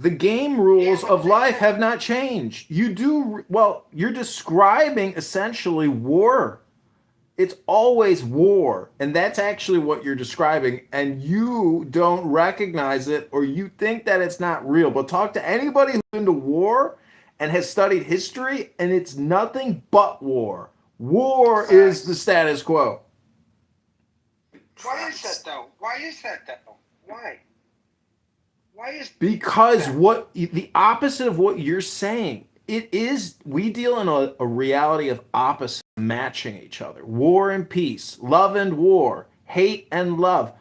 The game rules of life have not changed. You're describing essentially war. It's always war. And that's actually what you're describing. And you don't recognize it, or you think that it's not real. But talk to anybody who's into war and has studied history, and it's nothing but war. War is the Facts. status quo. Why is that though? Why is that though? Why? Why is Because that? what the opposite of what you're saying, it is, we deal in a reality of opposites matching each other. War and peace, love and war, hate and love,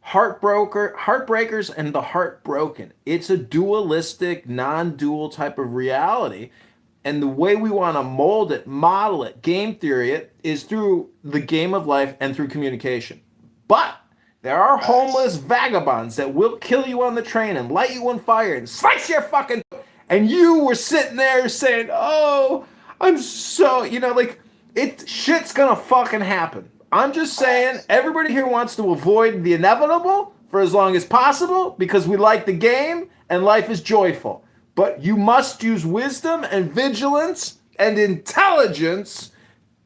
heartbreakers and the heartbroken. It's a dualistic, non-dual type of reality. And the way we want to mold it, model it, game theory it, is through the game of life and through communication. But there are homeless Facts. vagabonds that will kill you on the train and light you on fire and slice your fucking. And you were sitting there saying, "Oh, I'm so," like it. Shit's gonna fucking happen. I'm just saying, Facts. everybody here wants to avoid the inevitable for as long as possible because we like the game and life is joyful. But you must use wisdom and vigilance and intelligence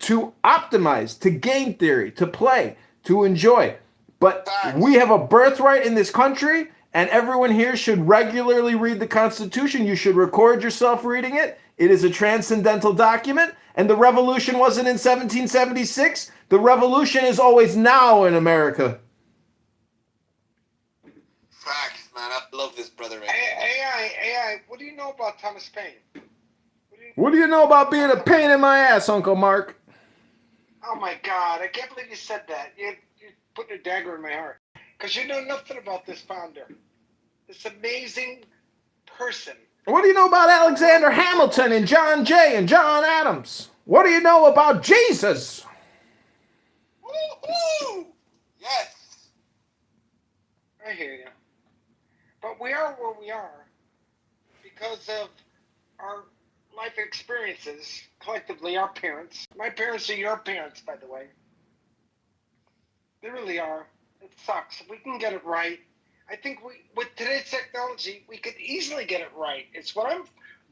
to optimize, to game theory, to play, to enjoy. But we Facts. have a birthright in this country, and everyone here should regularly read the Constitution. You should record yourself reading it. It is a transcendental document, and the revolution wasn't in 1776. The revolution is always now in America. Facts, man. I love this brother right here, man. AI. What do you know about Thomas Paine? What do you What do you know about being a know? pain in my ass, Uncle Mark? Oh my God! I can't believe you said that. You put a dagger in my heart because you know nothing about this founder, this amazing person. What do you know about Alexander Hamilton and John Jay and John Adams? What do you know about Jesus? Woohoo! Yes, I hear you. But we are where we are because of our life experiences, collectively, our parents. My parents are your parents, by the way. They really are. It sucks. We can get it right. I think with today's technology, we could easily get it right. It's what I'm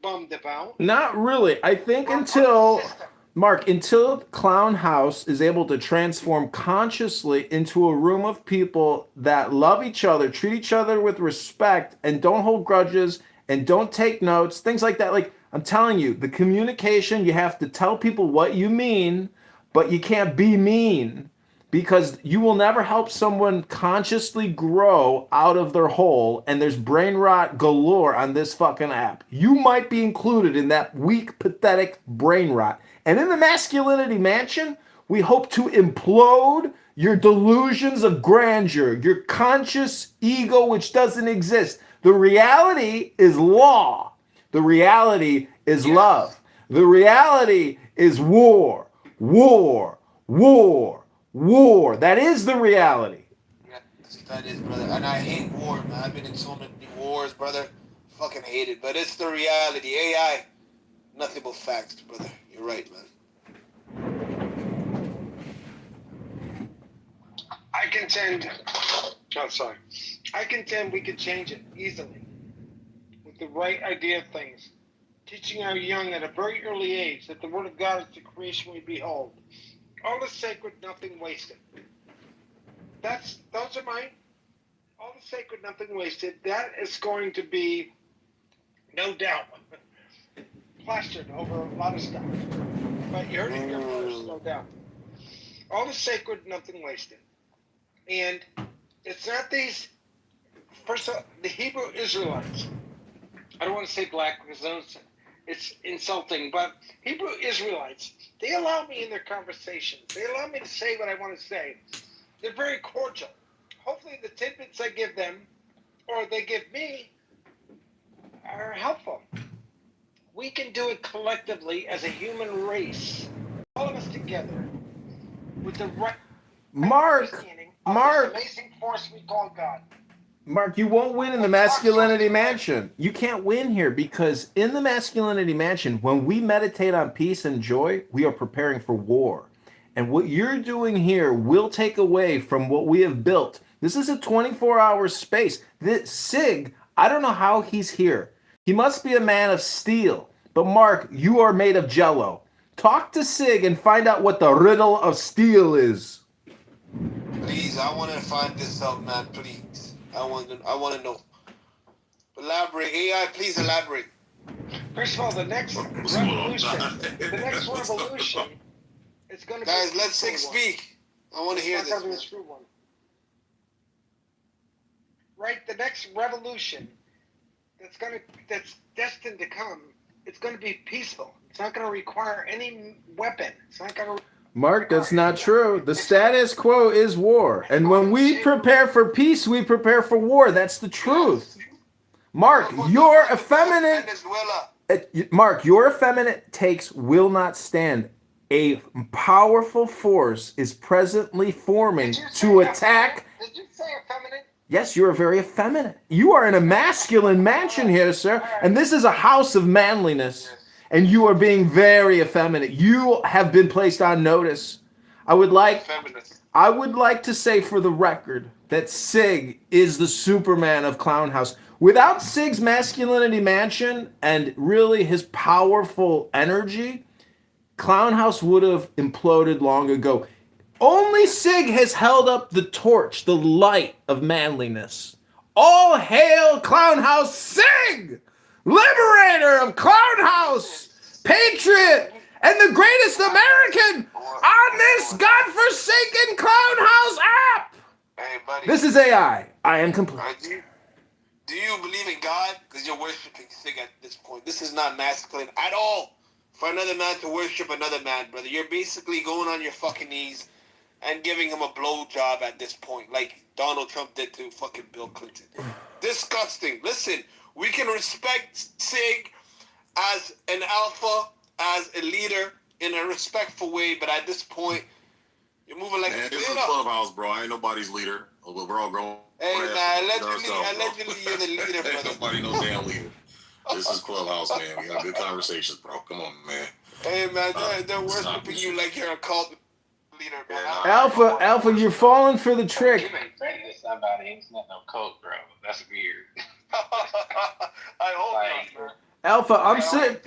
bummed about. Not really. I think We're part of the until system. Mark, until Clown House is able to transform consciously into a room of people that love each other, treat each other with respect, and don't hold grudges and don't take notes, things like that. Like, I'm telling you, the communication, you have to tell people what you mean, but you can't be mean because you will never help someone consciously grow out of their hole, and there's brain rot galore on this fucking app. You might be included in that weak, pathetic brain rot. And in the Masculinity Mansion, we hope to implode your delusions of grandeur, your conscious ego which doesn't exist. The reality is law. The reality is Yes. love. The reality is war, war, war, war. That is the reality. Yes, that is, brother. And I hate war, man. I've been in so many wars, brother. Fucking hate it. But it's the reality. AI, nothing but facts, brother. You're right, man. I contend. Oh, sorry. I contend we could change it easily with the right idea of things. Teaching our young at a very early age that the Word of God is the creation we behold. All is sacred, nothing wasted. Those are mine. All is sacred, nothing wasted. That is going to be, no doubt, plastered over a lot of stuff. But you heard it here first, no doubt. All is sacred, nothing wasted. And it's not these, first of all, the Hebrew Israelites. I don't want to say black because it's insulting, but Hebrew Israelites, they allow me in their conversations. They allow me to say what I want to say. They're very cordial. Hopefully the tidbits I give them or they give me are helpful. We can do it collectively as a human race, all of us together, with the right Mark, understanding of this Mark, amazing force we call God. Mark, you won't win in the Let's talk something Masculinity today. Mansion. You can't win here because in the Masculinity Mansion, when we meditate on peace and joy, we are preparing for war. And what you're doing here will take away from what we have built. This is a 24-hour space. This SIG I don't know how he's here. He must be a man of steel. But Mark, you are made of jello. Talk to Sig and find out what the riddle of steel is. Please, I want to find this out, man. Please, I want to know. Elaborate, AI. Please elaborate. First of all, the next revolution, it's going to be. Guys, let Sig speak. I want to hear this. Be a true one. Right, the next revolution that's destined to come. It's going to be peaceful. It's not going to require any weapon. It's not going to. Mark, that's not true. The status quo is war. And when we prepare for peace, we prepare for war. That's the truth. Mark, your effeminate takes will not stand. A powerful force is presently forming to attack. Did you say effeminate? Yes, you are very effeminate. You are in a masculine mansion here, sir. And this is a house of manliness. And you are being very effeminate. You have been placed on notice. I would like to say for the record that Sig is the Superman of Clown House. Without Sig's masculinity mansion and really his powerful energy, Clown House would have imploded long ago. Only Sig has held up the torch, the light of manliness. All hail Clown House Sig! Liberator of Clown House, patriot, and the greatest American on this godforsaken Clown House app. Hey, buddy. This is AI. I am complete. Do you believe in God? Because you're worshiping Sig at this point. This is not masculine at all for another man to worship another man, brother. You're basically going on your fucking knees and giving him a blowjob at this point, like Donald Trump did to fucking Bill Clinton. Disgusting. Listen. We can respect Sig as an alpha, as a leader in a respectful way, but at this point, you're moving like a this is Clubhouse, bro. I ain't nobody's leader. We're all grown. Hey, man, allegedly you're the leader, brother. Ain't nobody no damn leader. This is Clubhouse, man. We got good conversations, bro. Come on, man. Hey, man, they're worshiping you like you're a cult leader, man. Alpha, you're falling for the trick. You ain't ready to somebody. It's not no cult, bro. That's weird. I hope not, bro.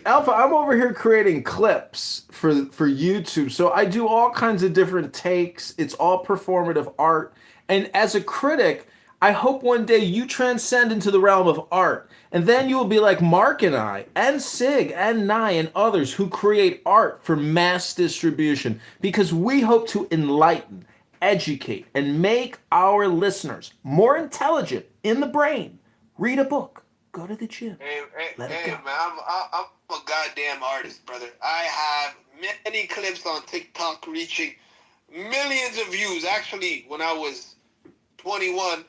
Alpha, I'm over here creating clips for YouTube. So I do all kinds of different takes. It's all performative art. And as a critic, I hope one day you transcend into the realm of art. And then you will be like Mark and I, and Sig, and Nye, and others who create art for mass distribution. Because we hope to enlighten, educate, and make our listeners more intelligent in the brain. Read a book. Go to the gym. Hey, Let it go. man, I'm a goddamn artist, brother. I have many clips on TikTok reaching millions of views. Actually, when I was 21,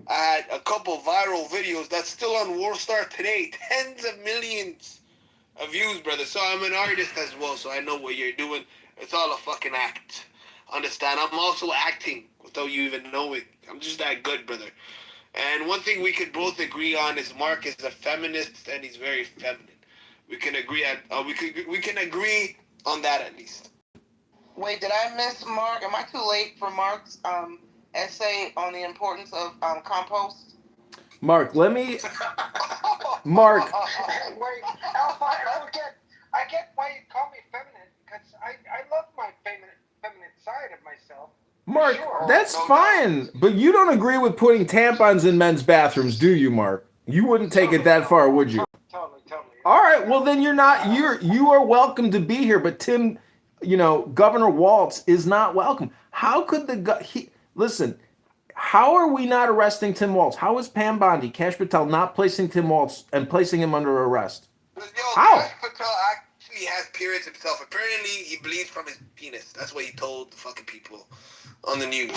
I had a couple viral videos that's still on Warstar today. Tens of millions of views, brother. So I'm an artist as well, so I know what you're doing. It's all a fucking act. Understand? I'm also acting without you even knowing. I'm just that good, brother. And one thing we could both agree on is Mark is a feminist and he's very feminine. We can agree we can agree on that at least. Wait, did I miss Mark? Am I too late for Mark's essay on the importance of compost? Mark, Mark. Wait, Alpha, I get why you call me feminine, because I love my feminine side of myself. Mark, Sure. that's fine, but you don't agree with putting tampons in men's bathrooms, do you, Mark? You wouldn't take it that far, would you? Totally. All right, well then you are welcome to be here, but Tim, Governor Walz is not welcome. How could listen, how are we not arresting Tim Walz? How is Pam Bondi, Cash Patel not placing Tim Walz and placing him under arrest? How? Cash Patel actually has periods himself. Apparently, he bleeds from his penis. That's what he told the fucking people on the news.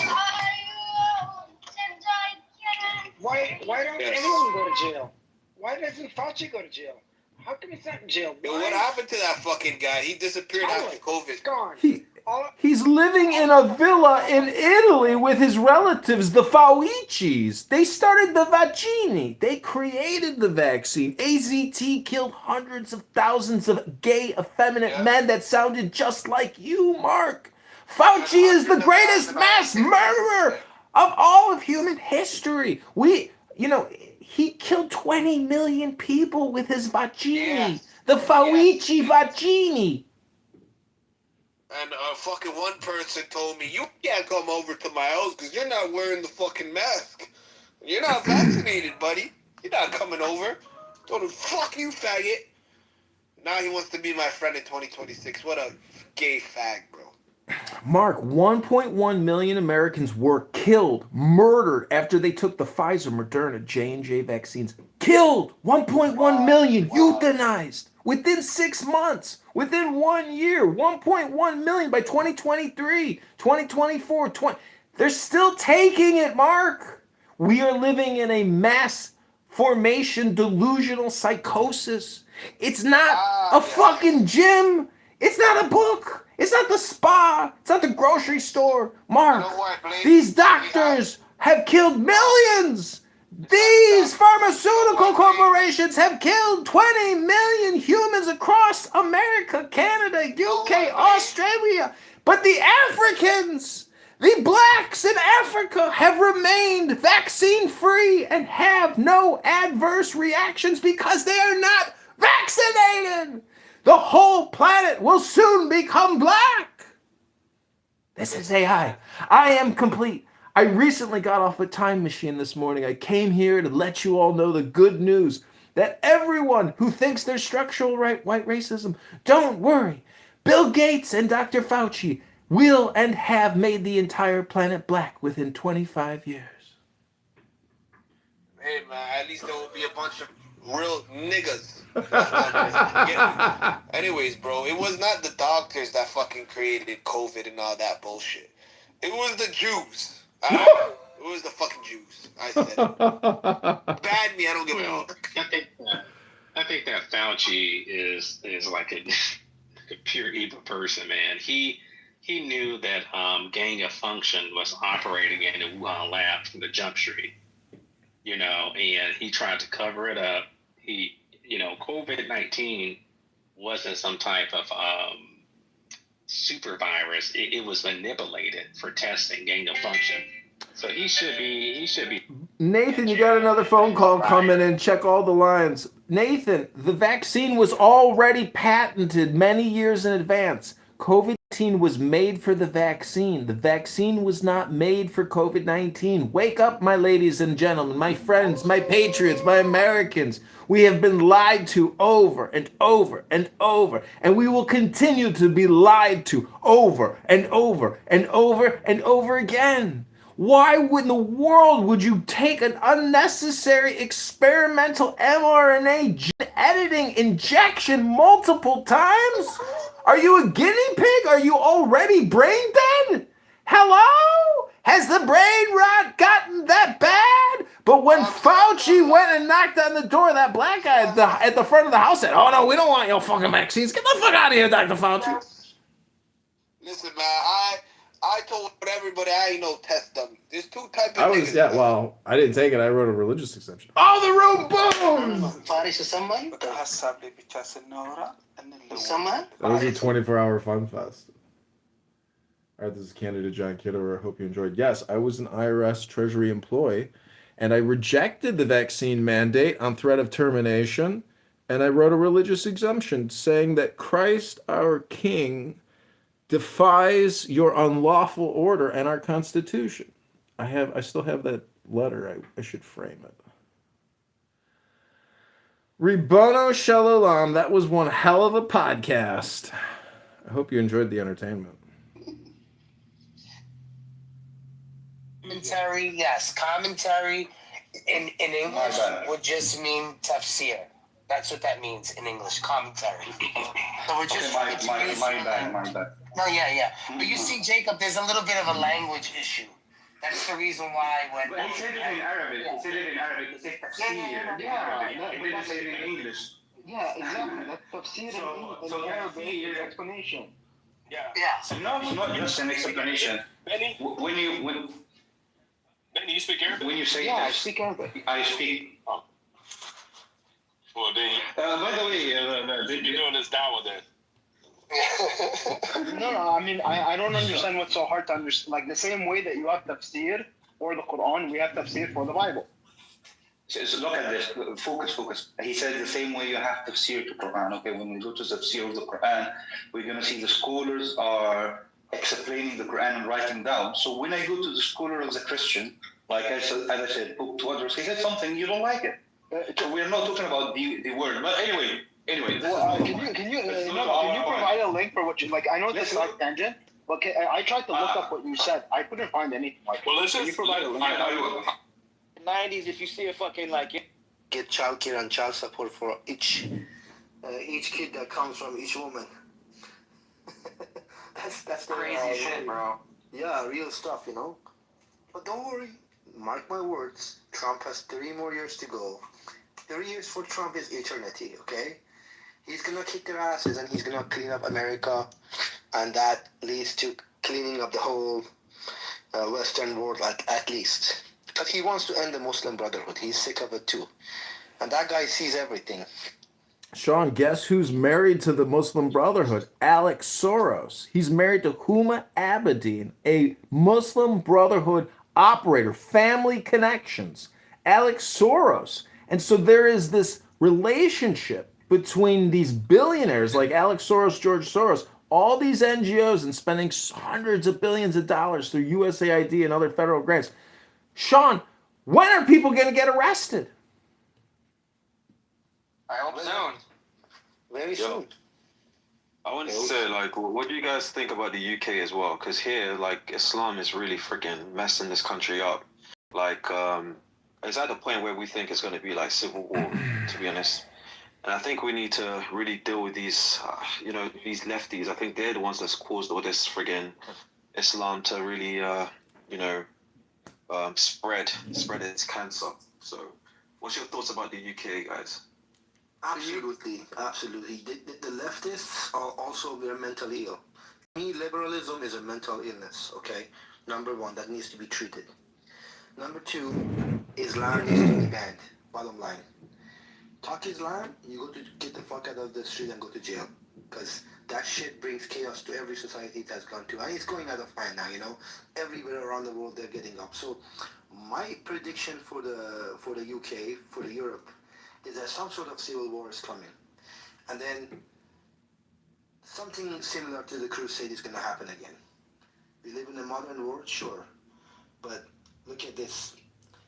Why don't anyone go to jail? Why doesn't Fauci go to jail? How come he's not in jail? Yo, what happened to that fucking guy? He disappeared after COVID. He's gone. He's living in a villa in Italy with his relatives, the Faucis. They started the vaccine. They created the vaccine. AZT killed hundreds of thousands of gay, effeminate men that sounded just like you, Mark. Fauci is the greatest mass murderer of all of human history. he killed 20 million people with his vaccini. Yes. The Fauci vaccini. And fucking one person told me, you can't come over to my house because you're not wearing the fucking mask. You're not vaccinated, buddy. You're not coming over. Told him, fuck you, faggot. Now he wants to be my friend in 2026. What a gay fag, bro. Mark, 1.1 million Americans were killed, murdered after they took the Pfizer, Moderna, J&J vaccines. Killed! 1.1 million euthanized within 6 months, within 1 year. 1.1 million by 2023, 2024, They're still taking it, Mark. We are living in a mass formation delusional psychosis. It's not a fucking gym. It's not a book. It's not the spa. It's not the grocery store. Mark, You know what, Blake? these doctors have killed millions. These pharmaceutical corporations have killed 20 million humans across America, Canada, UK, Australia. But the Africans, the blacks in Africa have remained vaccine-free and have no adverse reactions because they are not vaccinated. The whole planet will soon become black. This is AI. I am complete. I recently got off a time machine this morning. I came here to let you all know the good news that everyone who thinks there's structural white racism, don't worry. Bill Gates and Dr. Fauci will and have made the entire planet black within 25 years. Hey, man, at least there will be a bunch of real niggas. Anyways, bro, it was not the doctors that fucking created COVID and all that bullshit. It was the Jews. It was the fucking Jews. I said it. Bad me, I don't give a fuck. I think that Fauci is like a pure evil person, man. He knew that gain of function was operating in the Wuhan lab from the jump street, and he tried to cover it up. COVID-19 wasn't some type of super virus. It was manipulated for testing gain of function. So he should be. Nathan, you got another phone call coming in. Check all the lines. Nathan, the vaccine was already patented many years in advance. COVID-19 was made for the vaccine. The vaccine was not made for COVID-19. Wake up, my ladies and gentlemen, my friends, my patriots, my Americans. We have been lied to over and over and over, and we will continue to be lied to over and over and over and over again. Why in the world would you take an unnecessary experimental mRNA gene editing injection multiple times? Are you a guinea pig? Are you already brain dead? Hello? Has the brain rot gotten that bad? But when Fauci went and knocked on the door, that black guy at the front of the house said, "Oh no, we don't want your fucking vaccines. Get the fuck out of here, Dr. Fauci." Listen, man, I told everybody I ain't no test dummy. There's two types of niggas. I didn't take it. I wrote a religious exemption. Oh, the room booms! That was a 24-hour fun fest. All right, this is candidate John Kitover. I hope you enjoyed. Yes, I was an IRS Treasury employee, and I rejected the vaccine mandate on threat of termination, and I wrote a religious exemption saying that Christ, our King, defies your unlawful order and our Constitution. I still have that letter. I should frame it. Ribono Shalom. That was one hell of a podcast. I hope you enjoyed the entertainment. Commentary, yes. Commentary in English would just mean tafsir. That's what that means in English, commentary. So we're just my bad. No, yeah. But you see, Jacob, there's a little bit of a language issue. That's the reason why when... But he said it in Arabic. Yeah. He said it in Arabic. He said tafsir. He didn't say it in English. Yeah, exactly. That's tafsir in Arabic explanation. Yeah. No, it's not just an explanation. Benny, Benny, you speak Arabic? When you say I speak Arabic. I speak. Oh. Well, then By the way, you're doing this dawah then. No, I mean, I don't understand what's so hard to understand. Like the same way that you have tafsir for the Quran, we have tafsir for the Bible. So look at this. Focus. He said the same way you have tafsir to Quran. Okay, when we go to the tafsir of the Quran, we're going to see the scholars are explaining the Quran and writing down. So when I go to the scholar of the Christian, like as I said, book to others, he said something, you don't like it. So we're not talking about the word. But anyway. Can you provide a link for what you like? I know it's a side tangent, but I tried to look up what you said. I couldn't find anything. Like, Well, listen. can you provide a link? 90s, if you see a fucking like Get childcare and child support for each kid that comes from each woman. that's Crazy shit, bro. Yeah, real stuff, you know. But don't worry, mark my words. Trump has 3 more years to go. 3 years for Trump is eternity, okay? He's gonna kick their asses and he's gonna clean up America, and that leads to cleaning up the whole Western world at least. Because he wants to end the Muslim Brotherhood. He's sick of it too. And that guy sees everything. Sean, guess who's married to the Muslim Brotherhood? Alex Soros. He's married to Huma Abedin, a Muslim Brotherhood operator, family connections. Alex Soros. And so there is this relationship between these billionaires like Alex Soros, George Soros, all these NGOs, and spending hundreds of billions of dollars through USAID and other federal grants. Sean, when are people going to get arrested? I hope soon. Very soon. I wanted to say, like, what do you guys think about the UK as well? Because here, like, Islam is really freaking messing this country up. Like, it's at the point where we think it's going to be like civil war, to be honest. And I think we need to really deal with these, these lefties. I think they're the ones that's caused all this friggin' Islam to really, spread its cancer. So, what's your thoughts about the UK, guys? Absolutely. The leftists are also very mentally ill. To me, liberalism is a mental illness, okay? Number 1, that needs to be treated. Number 2, Islam needs to be banned. Bottom line. Talk Islam, you go to get the fuck out of the street and go to jail. Because that shit brings chaos to every society that's gone to. And it's going out of hand now, you know. Everywhere around the world they're getting up. So my prediction for the UK, for the Europe, is that some sort of civil war is coming. And then something similar to the Crusade is going to happen again. We live in a modern world, sure. But look at this.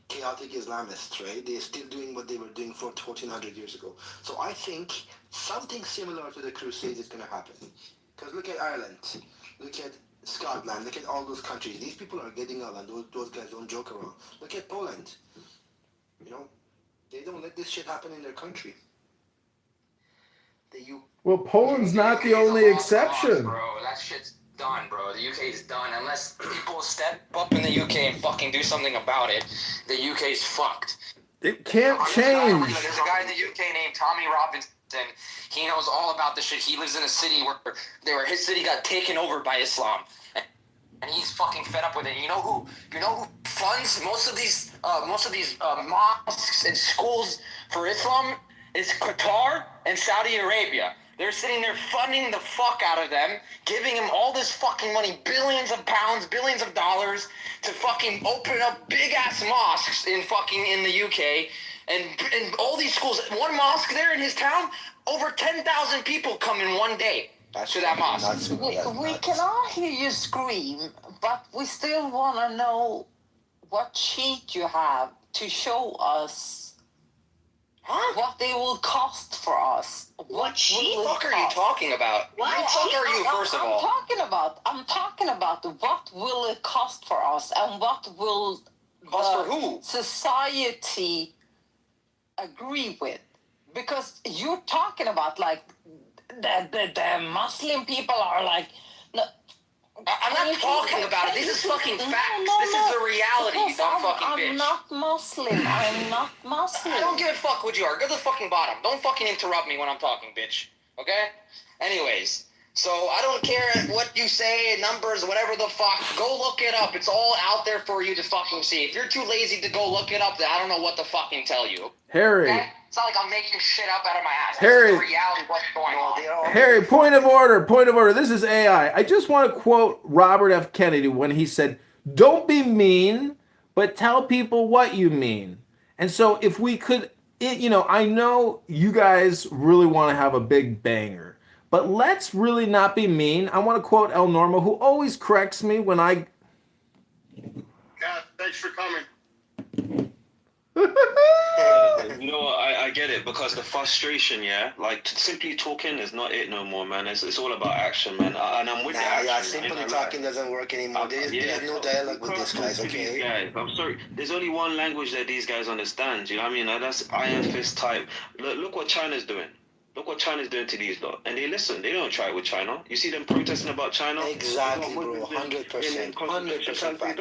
Chaotic Islamists, right? They're still doing what they were doing 1400 years ago. So I think something similar to the Crusades is going to happen. Because look at Ireland. Look at Scotland. Look at all those countries. These people are getting up, and those guys don't joke around. Look at Poland. You know? They don't let this shit happen in their country. Well, Poland's not the only exception. Bro, that shit's done, bro. The UK is done. Unless people step up in the UK and fucking do something about it, the UK's fucked. It can't change. There's a guy in the UK named Tommy Robinson. He knows all about this shit. He lives in a city where his city got taken over by Islam. And he's fucking fed up with it. You know who funds most of these mosques and schools for Islam? Is Qatar and Saudi Arabia. They're sitting there funding the fuck out of them, giving them all this fucking money, billions of pounds, billions of dollars, to fucking open up big ass mosques in the UK, and all these schools. One mosque there in his town, over 10,000 people come in one day. To that mosque. We cannot hear you scream, but we still want to know what sheet you have to show us what they will cost for us. What sheet? What the fuck are you talking about? What the fuck are you, first of all? I'm talking about what will it cost for us, and what will cost for who? Society agree with? Because you're talking about like the Muslim people are like. No, I'm not talking about it. This is fucking facts. This is the reality, you dumb fucking bitch. I'm not Muslim. I don't give a fuck what you are. Go to the fucking bottom. Don't fucking interrupt me when I'm talking, bitch. Okay? Anyways, so I don't care what you say, numbers, whatever the fuck. Go look it up. It's all out there for you to fucking see. If you're too lazy to go look it up, then I don't know what to fucking tell you. Harry. Okay? It's not like I'm making shit up out of my ass. Harry. This is the reality of what's going on. Harry, point of order. This is AI. I just want to quote Robert F. Kennedy when he said, "Don't be mean, but tell people what you mean." And so if we could, I know you guys really want to have a big banger, but let's really not be mean. I want to quote El Normo, who always corrects me when I. Yeah, thanks for coming. You know what, I get it, because the frustration, yeah, like simply talking is not it no more, man. It's all about action, man. And I'm with the action. Yeah, simply talking doesn't work anymore. There's no dialogue with these guys, okay? Guys, I'm sorry. There's only one language that these guys understand. You know what I mean? That's iron fist type. Look what China's doing. Look what China's doing to these lot. And they listen. They don't try it with China. You see them protesting about China? Exactly, bro. 100%. 100% fact.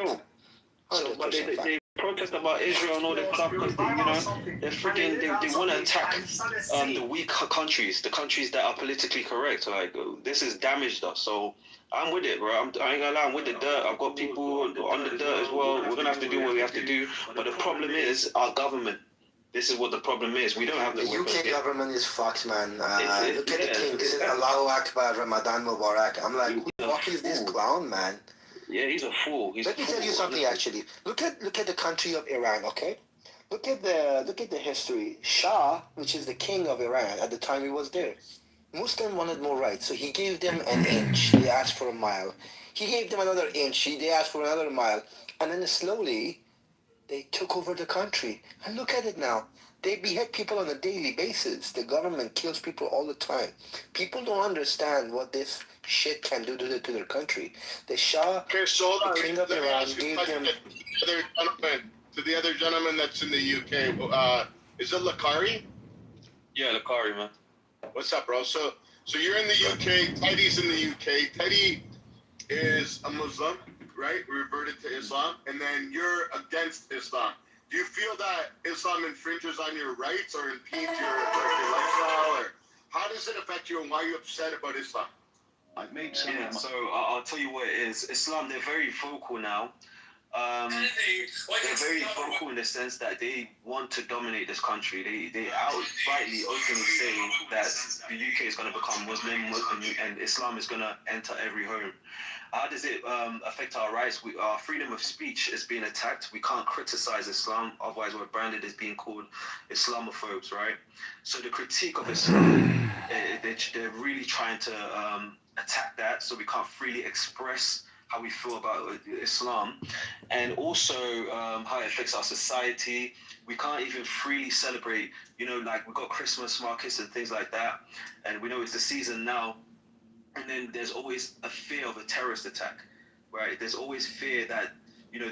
But they protest about Israel and all that stuff because they're freaking they want to attack the weak countries, the countries that are politically correct. Like this has damaged us. So I'm with it, bro. I ain't gonna lie, I'm with the dirt. I've got people on the dirt as well. We're gonna have to do what we have to do. But the problem is our government. This is what the problem is. We don't have the UK government is fucked, man. Look at the king. This is Allahu Akbar, Ramadan Mubarak. I'm like, who the fuck is this clown, man? Yeah, he's a fool. Let me tell you something. Actually, look at the country of Iran. Okay, look at the history. Shah, which is the king of Iran at the time he was there, Muslim wanted more rights, so he gave them an inch. They asked for a mile. He gave them another inch. They asked for another mile, and then slowly they took over the country. And look at it now. They behead people on a daily basis. The government kills people all the time. People don't understand what this shit can do to their country. The Shah, the king of Iran, gave them... To the other gentleman that's in the UK, is it Lakari? Yeah, Lakari, man. What's up, bro? So you're in the UK, Teddy's in the UK. Teddy is a Muslim, right? Reverted to Islam, and then you're against Islam. Do you feel that Islam infringes on your rights or impedes your lifestyle? Or how does it affect you, and why are you upset about Islam? So I'll tell you what it is. Islam, they're very vocal now. They're very vocal in the sense that they want to dominate this country. They outrightly, openly say that the UK is going to become Muslim and Islam is going to enter every home. How does it affect our rights? Our freedom of speech is being attacked. We can't criticize Islam, otherwise we're branded as being called Islamophobes, right? So the critique of Islam, they're really trying to attack that, so we can't freely express how we feel about Islam, and also how it affects our society. We can't even freely celebrate, like we've got Christmas markets and things like that, and we know it's the season now. And then there's always a fear of a terrorist attack, right? There's always fear that,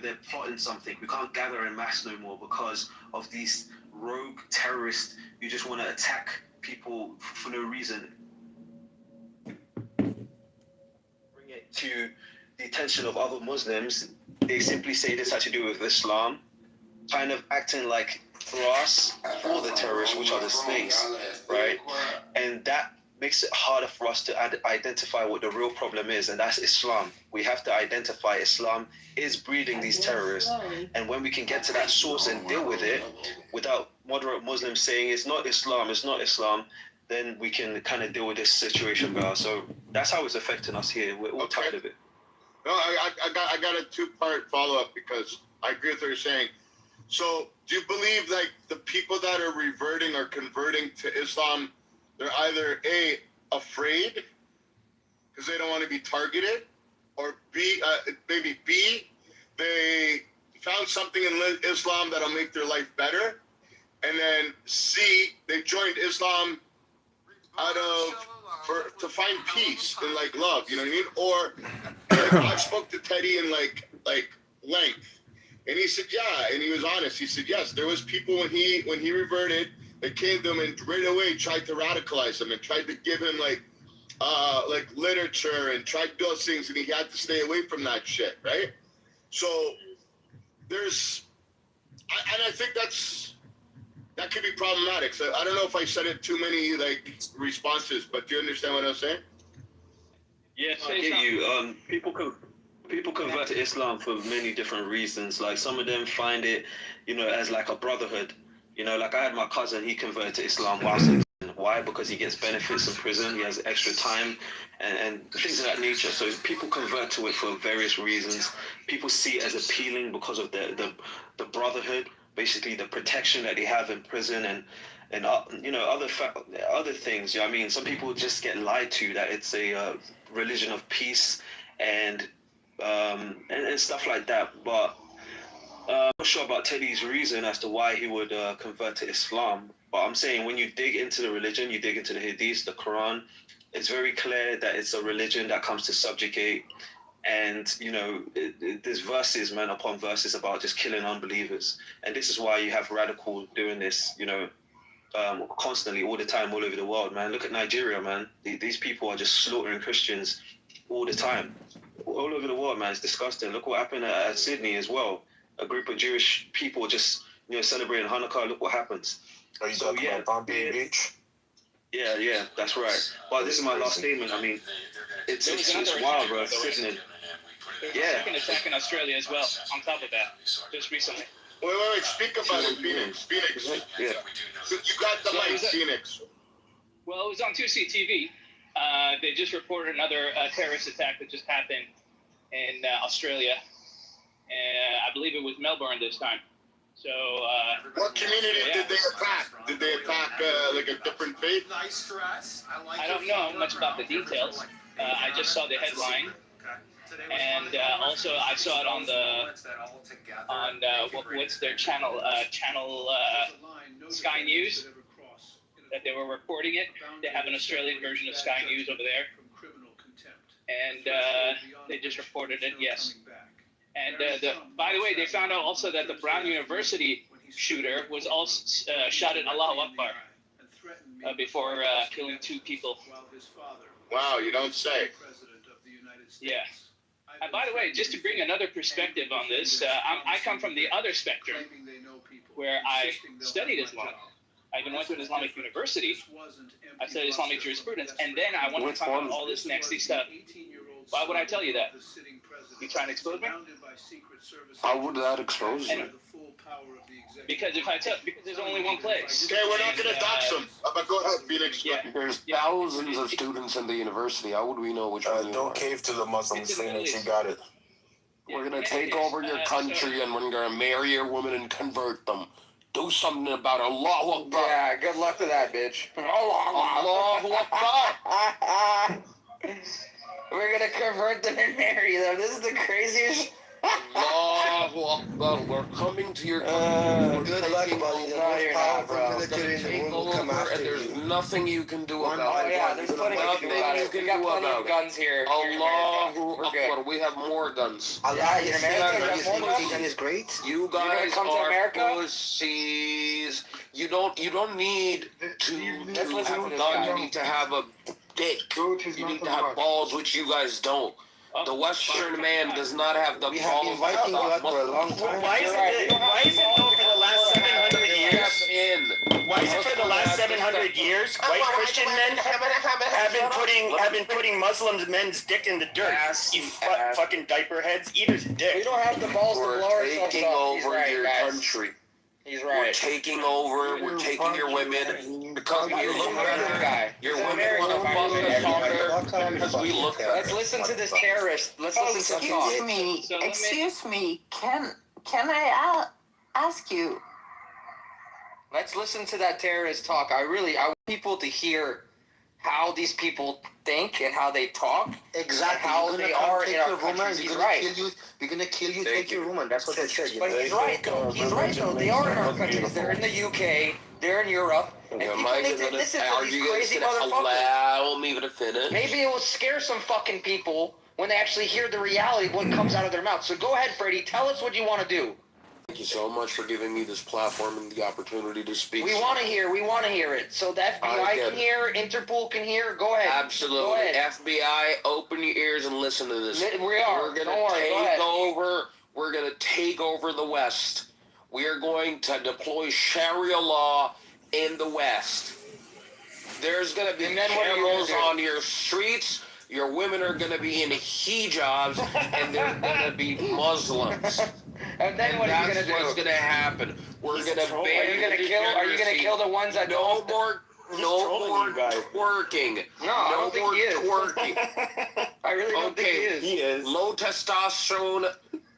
they're plotting something. We can't gather en masse no more because of these rogue terrorists who just want to attack people for no reason. Bring it to the attention of other Muslims. They simply say this had to do with Islam, kind of acting like for us, for the terrorists, which are the snakes, right? And that makes it harder for us to identify what the real problem is, and that's Islam. We have to identify Islam is breeding these terrorists, and when we can get to that source and deal with it without moderate Muslims saying it's not Islam, then we can kind of deal with this situation better. So that's how it's affecting us here. We're all tired of it. No, I got a two-part follow-up because I agree with what you're saying. So do you believe like the people that are reverting or converting to Islam, they're either A, afraid because they don't want to be targeted, or B, maybe B, they found something in Islam that'll make their life better, and then C, they joined Islam to find peace and like love, you know what I mean? Or like, I spoke to Teddy in like length, and he said yeah, and he was honest. He said yes, there was people when he reverted. They came to him and right away tried to radicalize him and tried to give him like literature and tried to do those things, and he had to stay away from that shit, right? So I think that could be problematic. So I don't know if I said it too many like responses, but do you understand what I'm saying? Yeah, I get you. People convert to Islam for many different reasons. Like some of them find it, as like a brotherhood. Like I had my cousin, he converted to Islam whilst in prison. Why? Because he gets benefits in prison, he has extra time and things of that nature. So people convert to it for various reasons. People see it as appealing because of the brotherhood, basically the protection that they have in prison and you know, other things. You know what I mean? Some people just get lied to that it's a religion of peace and stuff like that. But I'm not sure about Teddy's reason as to why he would convert to Islam. But I'm saying when you dig into the religion, you dig into the Hadith, the Quran, it's very clear that it's a religion that comes to subjugate. And, you know, there's verses, man, upon verses about just killing unbelievers. And this is why you have radical doing this, you know, constantly, all the time, all over the world, man. Look at Nigeria, man. These people are just slaughtering Christians all the time. All over the world, man. It's disgusting. Look what happened at Sydney as well. A group of Jewish people just, you know, celebrating Hanukkah. Look what happens. Are you talking about Bombay Beach? Yeah, that's right. But this is my last statement. I mean, it's wild, bro. It's sickening. There was a second attack in Australia as well, on top of that, just recently. Wait. Speak about it, Phoenix. Yeah. You got the mic, Phoenix. Well, it was on 2C TV. They just reported another terrorist attack that just happened in Australia. I believe it was Melbourne this time. So, what community did they attack? Did they attack like a different faith? Nice dress. I don't know much about the details. I just saw the headline. And also, I saw it on what's their channel? Sky News. That they were reporting it. They have an Australian version of Sky News over there. And they just reported it. Yes. And by the way, they found out also that the Brown University shooter was also shot at Allahu Akbar before killing 2 people. Wow, you don't say. Yeah. And by the way, just to bring another perspective on this, I come from the other spectrum, where I studied Islam. I even went to an Islamic university. I studied Islamic jurisprudence, and then I went to find out all this nasty stuff. Why would I tell you that? You trying to expose me? How would that expose you? Because because there's only one place. Okay, we're not going to dox them. But go ahead, Phoenix. Yeah. There's thousands of students in the university. How would we know which one you Don't are? cave to the Muslims, Phoenix. You got it. We're going to take over your country and we're going to marry your women and convert them. Do something about Allahu Akbar. Yeah, good luck with that, bitch. Allahu Akbar. We're gonna convert them and marry them. This is the craziest. Allahu Akbar. We're coming to your country. Good luck, buddy. The most powerful military in the world will come after you. There's nothing you can do about it. Oh yeah, there's plenty you can do about it. We got plenty of guns here. Allahu Akbar. We have more guns. Allah is America. You think is great? You guys come to America? Pussies. You don't need to have a gun. You need to have a dick. You need to have balls, which you guys don't. The Western man does not have the balls. We have been inviting you out for a long time. Why is it though for the last 700 years? Why is it for the last 700 years white Christian men have been putting Muslim men's dick in the dirt? You fucking diaper heads, eat his dick. We don't have the balls to blow ourselves We're taking over your country. He's We're right. taking over. We're taking your women because you look better. Your women want to fuck us harder because we look better. Let's listen to this terrorist. Let's listen to talk. Excuse me. Can I ask you? Let's listen to that terrorist talk. I want people to hear how these people think and how they talk. Exactly. How they are in our countries. He's right. We're gonna kill you. Take your woman. That's what they said. But he's right though. He's right though. They are in our countries. They're in the UK. They're in Europe. And people need to listen to these crazy motherfuckers. Allow me to finish. Maybe it will scare some fucking people when they actually hear the reality of what comes out of their mouth. So go ahead, Freddie. Tell us what you want to do. Thank you so much for giving me this platform and the opportunity to speak. We want to hear it. So the FBI can hear, Interpol can hear. Go ahead. Absolutely. Go ahead. FBI, open your ears and listen to this. We are. We're gonna take over. We're gonna take over the West. We are going to deploy Sharia law in the West. There's gonna be cameras on your streets. Your women are gonna be in hijabs, and they're gonna be Muslims. And then what are you gonna do? What's gonna happen? We're gonna ban. Are you gonna kill the ones that don't? No more twerking. No, I don't think he is. Twerking. I really don't think he is. Low testosterone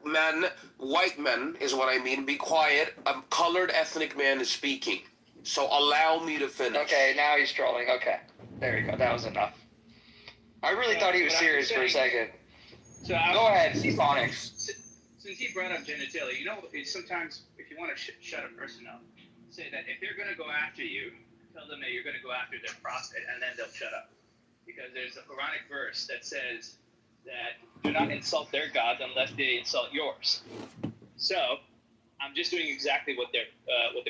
man, white men is what I mean. Be quiet. A colored ethnic man is speaking. So allow me to finish. Okay, now he's trolling. Okay, there you go. That was enough. I really thought he was serious for a second. So Go ahead, Onyx. Since he brought up genitalia, you know, sometimes if you want to shut a person up, say that if they're going to go after you, tell them that you're going to go after their prophet, and then they'll shut up. Because there's a Quranic verse that says that do not insult their gods unless they insult yours. So I'm just doing exactly what the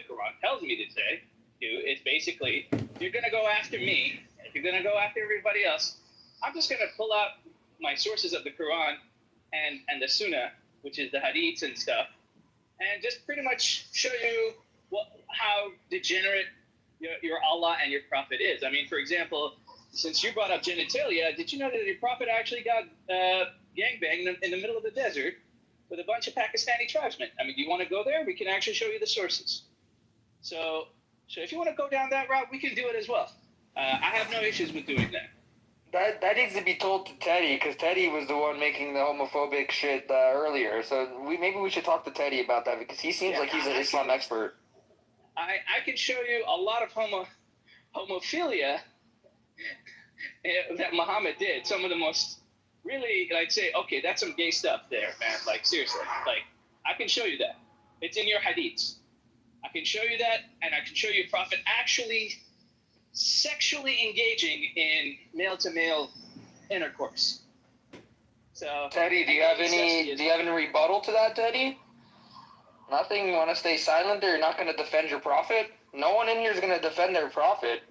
Quran tells me to say. It's basically, if you're going to go after me, if you're going to go after everybody else, I'm just going to pull out my sources of the Quran and the Sunnah, which is the hadiths and stuff, and just pretty much show you how degenerate your Allah and your Prophet is. I mean, for example, since you brought up genitalia, did you know that your Prophet actually got gangbanged in the middle of the desert with a bunch of Pakistani tribesmen? I mean, do you want to go there? We can actually show you the sources. So if you want to go down that route, we can do it as well. I have no issues with doing that. That needs to be told to Teddy, because Teddy was the one making the homophobic shit earlier. So maybe we should talk to Teddy about that, because he seems like he's an Islam expert. I can show you a lot of homophilia that Muhammad did. Some of the most really, like, say, okay, that's some gay stuff there, man. Like, seriously. Like, I can show you that. It's in your hadiths. I can show you that, and I can show you Prophet actually sexually engaging in male-to-male intercourse. So, Teddy, do you have any rebuttal to that, Teddy? Nothing? You want to stay silent, or you're not going to defend your prophet? No one in here is going to defend their prophet.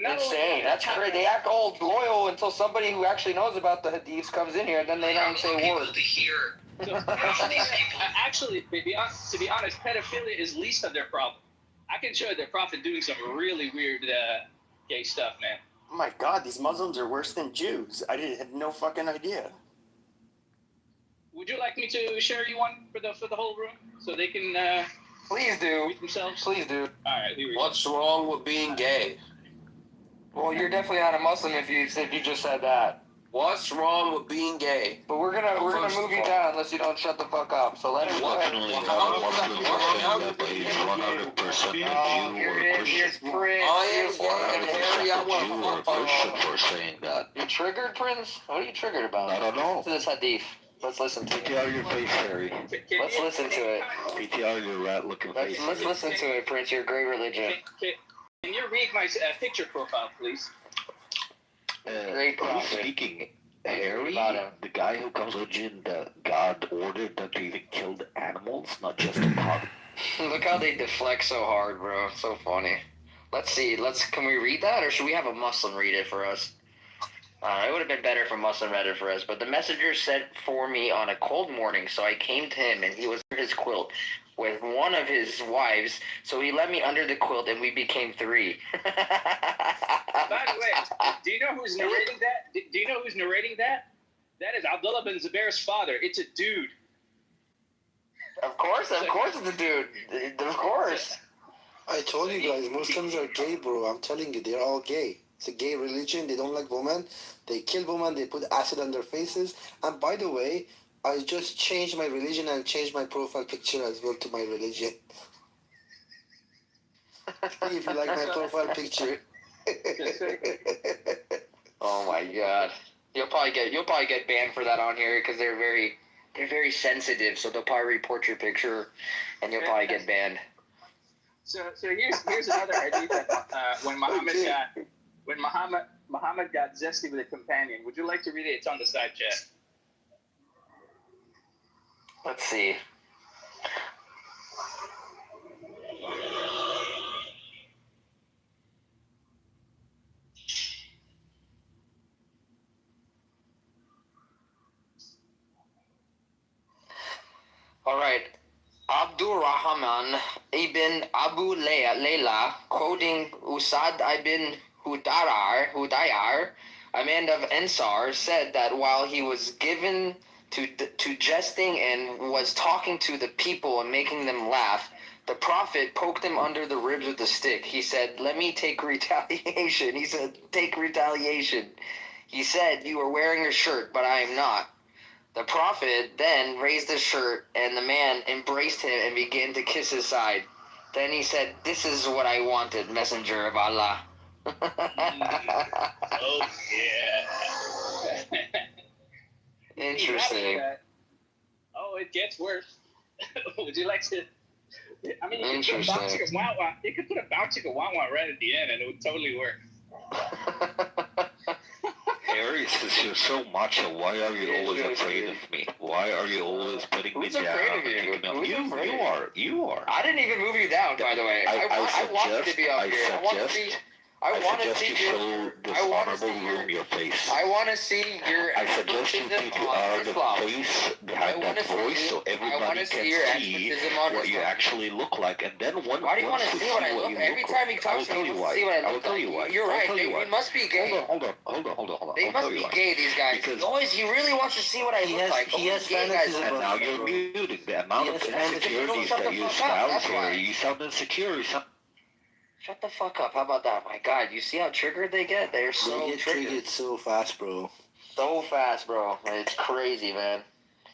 Insane. That's crazy. They act all loyal until somebody who actually knows about the hadiths comes in here, and then they don't say a word. So actually, to be honest, pedophilia is least of their problem. I can show you their prophet doing some really weird gay stuff, man. Oh my God, these Muslims are worse than Jews. I had no fucking idea. Would you like me to share you one for the whole room so they can? Please do. Read themselves. Please do. All right. Here we go. What's wrong with being gay? Well, you're definitely not a Muslim if you just said that. What's wrong with being gay? But we're gonna move you down unless you don't shut the fuck up. So let him go ahead. Definitely not a Muslim defender, but he's 100% a Jew or a Christian. Here's Harry, I want Jew or a Christian for saying that. You triggered, Prince? What are you triggered about? I don't know. To this hadith. Let's listen to it. PTR your face, Harry. Let's listen to it. PTR your rat-looking face. Let's listen to it, Prince. You're a great religion. Can you read my picture profile, please? Great Who's prophet. speaking? Harry, the guy who comes in that God ordered that you even killed animals, not just a pug. Look how they deflect so hard, bro. So funny. Let's see. Can we read that, or should we have a Muslim read it for us? It would have been better if a Muslim read it for us. But the messenger sent for me on a cold morning, so I came to him, and he was under his quilt with one of his wives. So he let me under the quilt, and we became three. By the way, do you know who's narrating that? Do you know who's narrating that? That is Abdullah bin Zubair's father. It's a dude. Of course it's a dude. Of course. I told you guys, Muslims are gay, bro. I'm telling you, they're all gay. It's a gay religion. They don't like women. They kill women. They put acid on their faces. And by the way, I just changed my religion and changed my profile picture as well to my religion. See if you like my profile picture. Oh my God. You'll probably get banned for that on here because they're very sensitive. So they'll probably report your picture, and you'll probably get banned. So here's another idea that when Muhammad got zesty with a companion. Would you like to read it? It's on the side chat. Let's see. All right. Abdul Rahman ibn Abu Layla, quoting Usad ibn Hudayar, a man of Ansar, said that while he was given to jesting and was talking to the people and making them laugh, the Prophet poked him under the ribs with a stick. He said, "Let me take retaliation." He said, "Take retaliation." He said, "You are wearing a shirt, but I am not." The Prophet then raised his shirt, and the man embraced him and began to kiss his side. Then he said, "This is what I wanted, messenger of Allah." Oh, yeah. Interesting. Oh, it gets worse. Would you like to? I mean, you could put a bouncy Kawawa right at the end, and it would totally work. Harry, since you're so macho, why are you always afraid of me? Why are you always putting me down? You are. I didn't even move you down, by the way. I want you to be up here. I want to see you show this honorable room your face. I want to see your. I suggest you take your out of face behind that voice so everybody can see what you actually look like. And then why do you want to see what I look like? Every time he talks to me, he wants to see what I look like. You're right. They must be gay. Hold on. They must be gay, these guys. Always, he really wants to see what I look like. He has fantasies and now you're muting the amount of insecurities that you espouse here. You sound insecure. Shut the fuck up. How about that? My God, you see how triggered they get? They're so triggered so fast, bro. So fast, bro. It's crazy, man.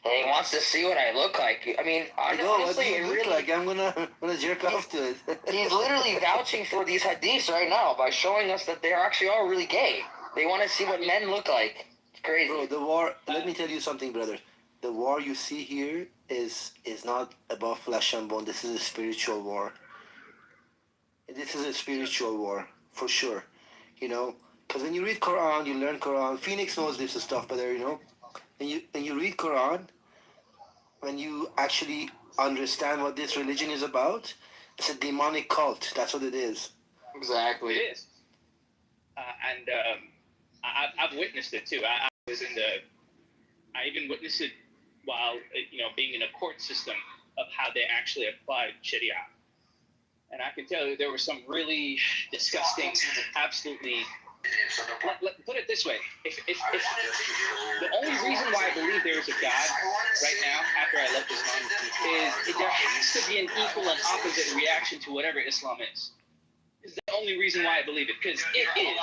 And he wants to see what I look like. I mean, honestly, it look like I'm gonna jerk off to it. He's literally vouching for these hadiths right now by showing us that they're actually all really gay. They want to see what men look like. It's crazy. Bro, the war. Let me tell you something, brother. The war you see here is not about flesh and bone. This is a spiritual war. This is a spiritual war, for sure. You know, because when you read Quran, you learn Quran. Phoenix knows this stuff better, you know. And you read Quran, when you actually understand what this religion is about, it's a demonic cult. That's what it is. Exactly. It is. I've witnessed it too. I even witnessed it while being in a court system of how they actually applied Sharia. And I can tell you there were some really disgusting, absolutely. Put it this way: if the only reason why I believe there is a God right now, after I left Islam, is there has to be an equal and opposite reaction to whatever Islam is. Is the only reason why I believe it, because it is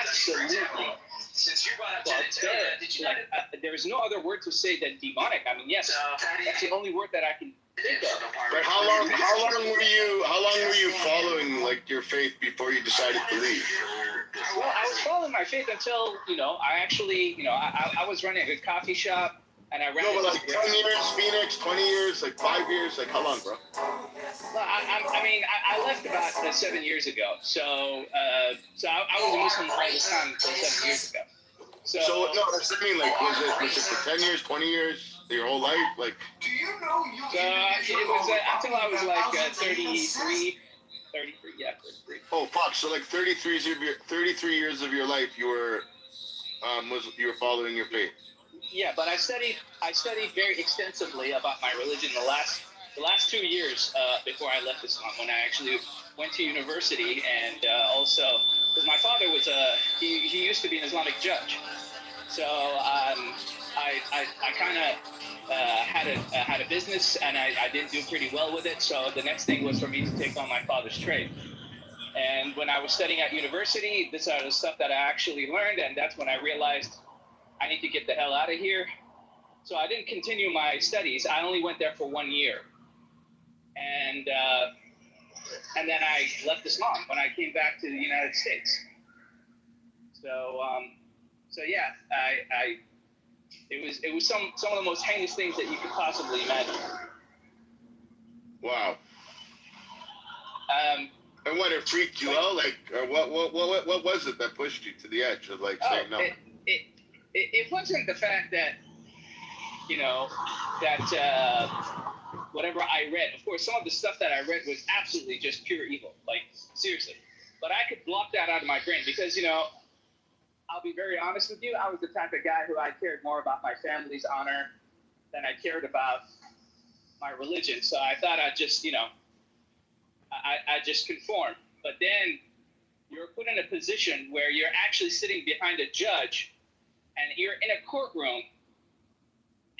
absolutely barbaric. There's no other word to say than demonic. I mean, yes, that's the only word that I can. But how long were you following like your faith before you decided to leave? Well, I was following my faith until I actually I was running a coffee shop and I ran. No, but like 10 years, Phoenix, 20 years, like 5 years, like how long, bro? Well, I left about 7 years ago. So I was a Muslim all this time until 7 years ago. So no, that's what I mean. Like, was it for 10 years, 20 years? Your whole life, like. It was until I was like 33, yeah, 33. Oh fuck! So like 33 years of your life, you were following your faith. Yeah, but I studied very extensively about my religion the last 2 years before I left Islam, when I actually went to university, and also because my father was he used to be an Islamic judge, so I kind of had a business, and I didn't do pretty well with it. So the next thing was for me to take on my father's trade. And when I was studying at university, this are the stuff that I actually learned, and that's when I realized I need to get the hell out of here. So I didn't continue my studies. I only went there for 1 year, and then I left Islam when I came back to the United States. So yeah, It was some of the most heinous things that you could possibly imagine. Wow. And what, it freaked you out? Like, or what was it that pushed you to the edge of like saying no? It wasn't the fact that whatever I read. Of course, some of the stuff that I read was absolutely just pure evil. Like, seriously. But I could block that out of my brain because I'll be very honest with you. I was the type of guy who I cared more about my family's honor than I cared about my religion. So I thought I'd just, I just conform. But then you're put in a position where you're actually sitting behind a judge and you're in a courtroom,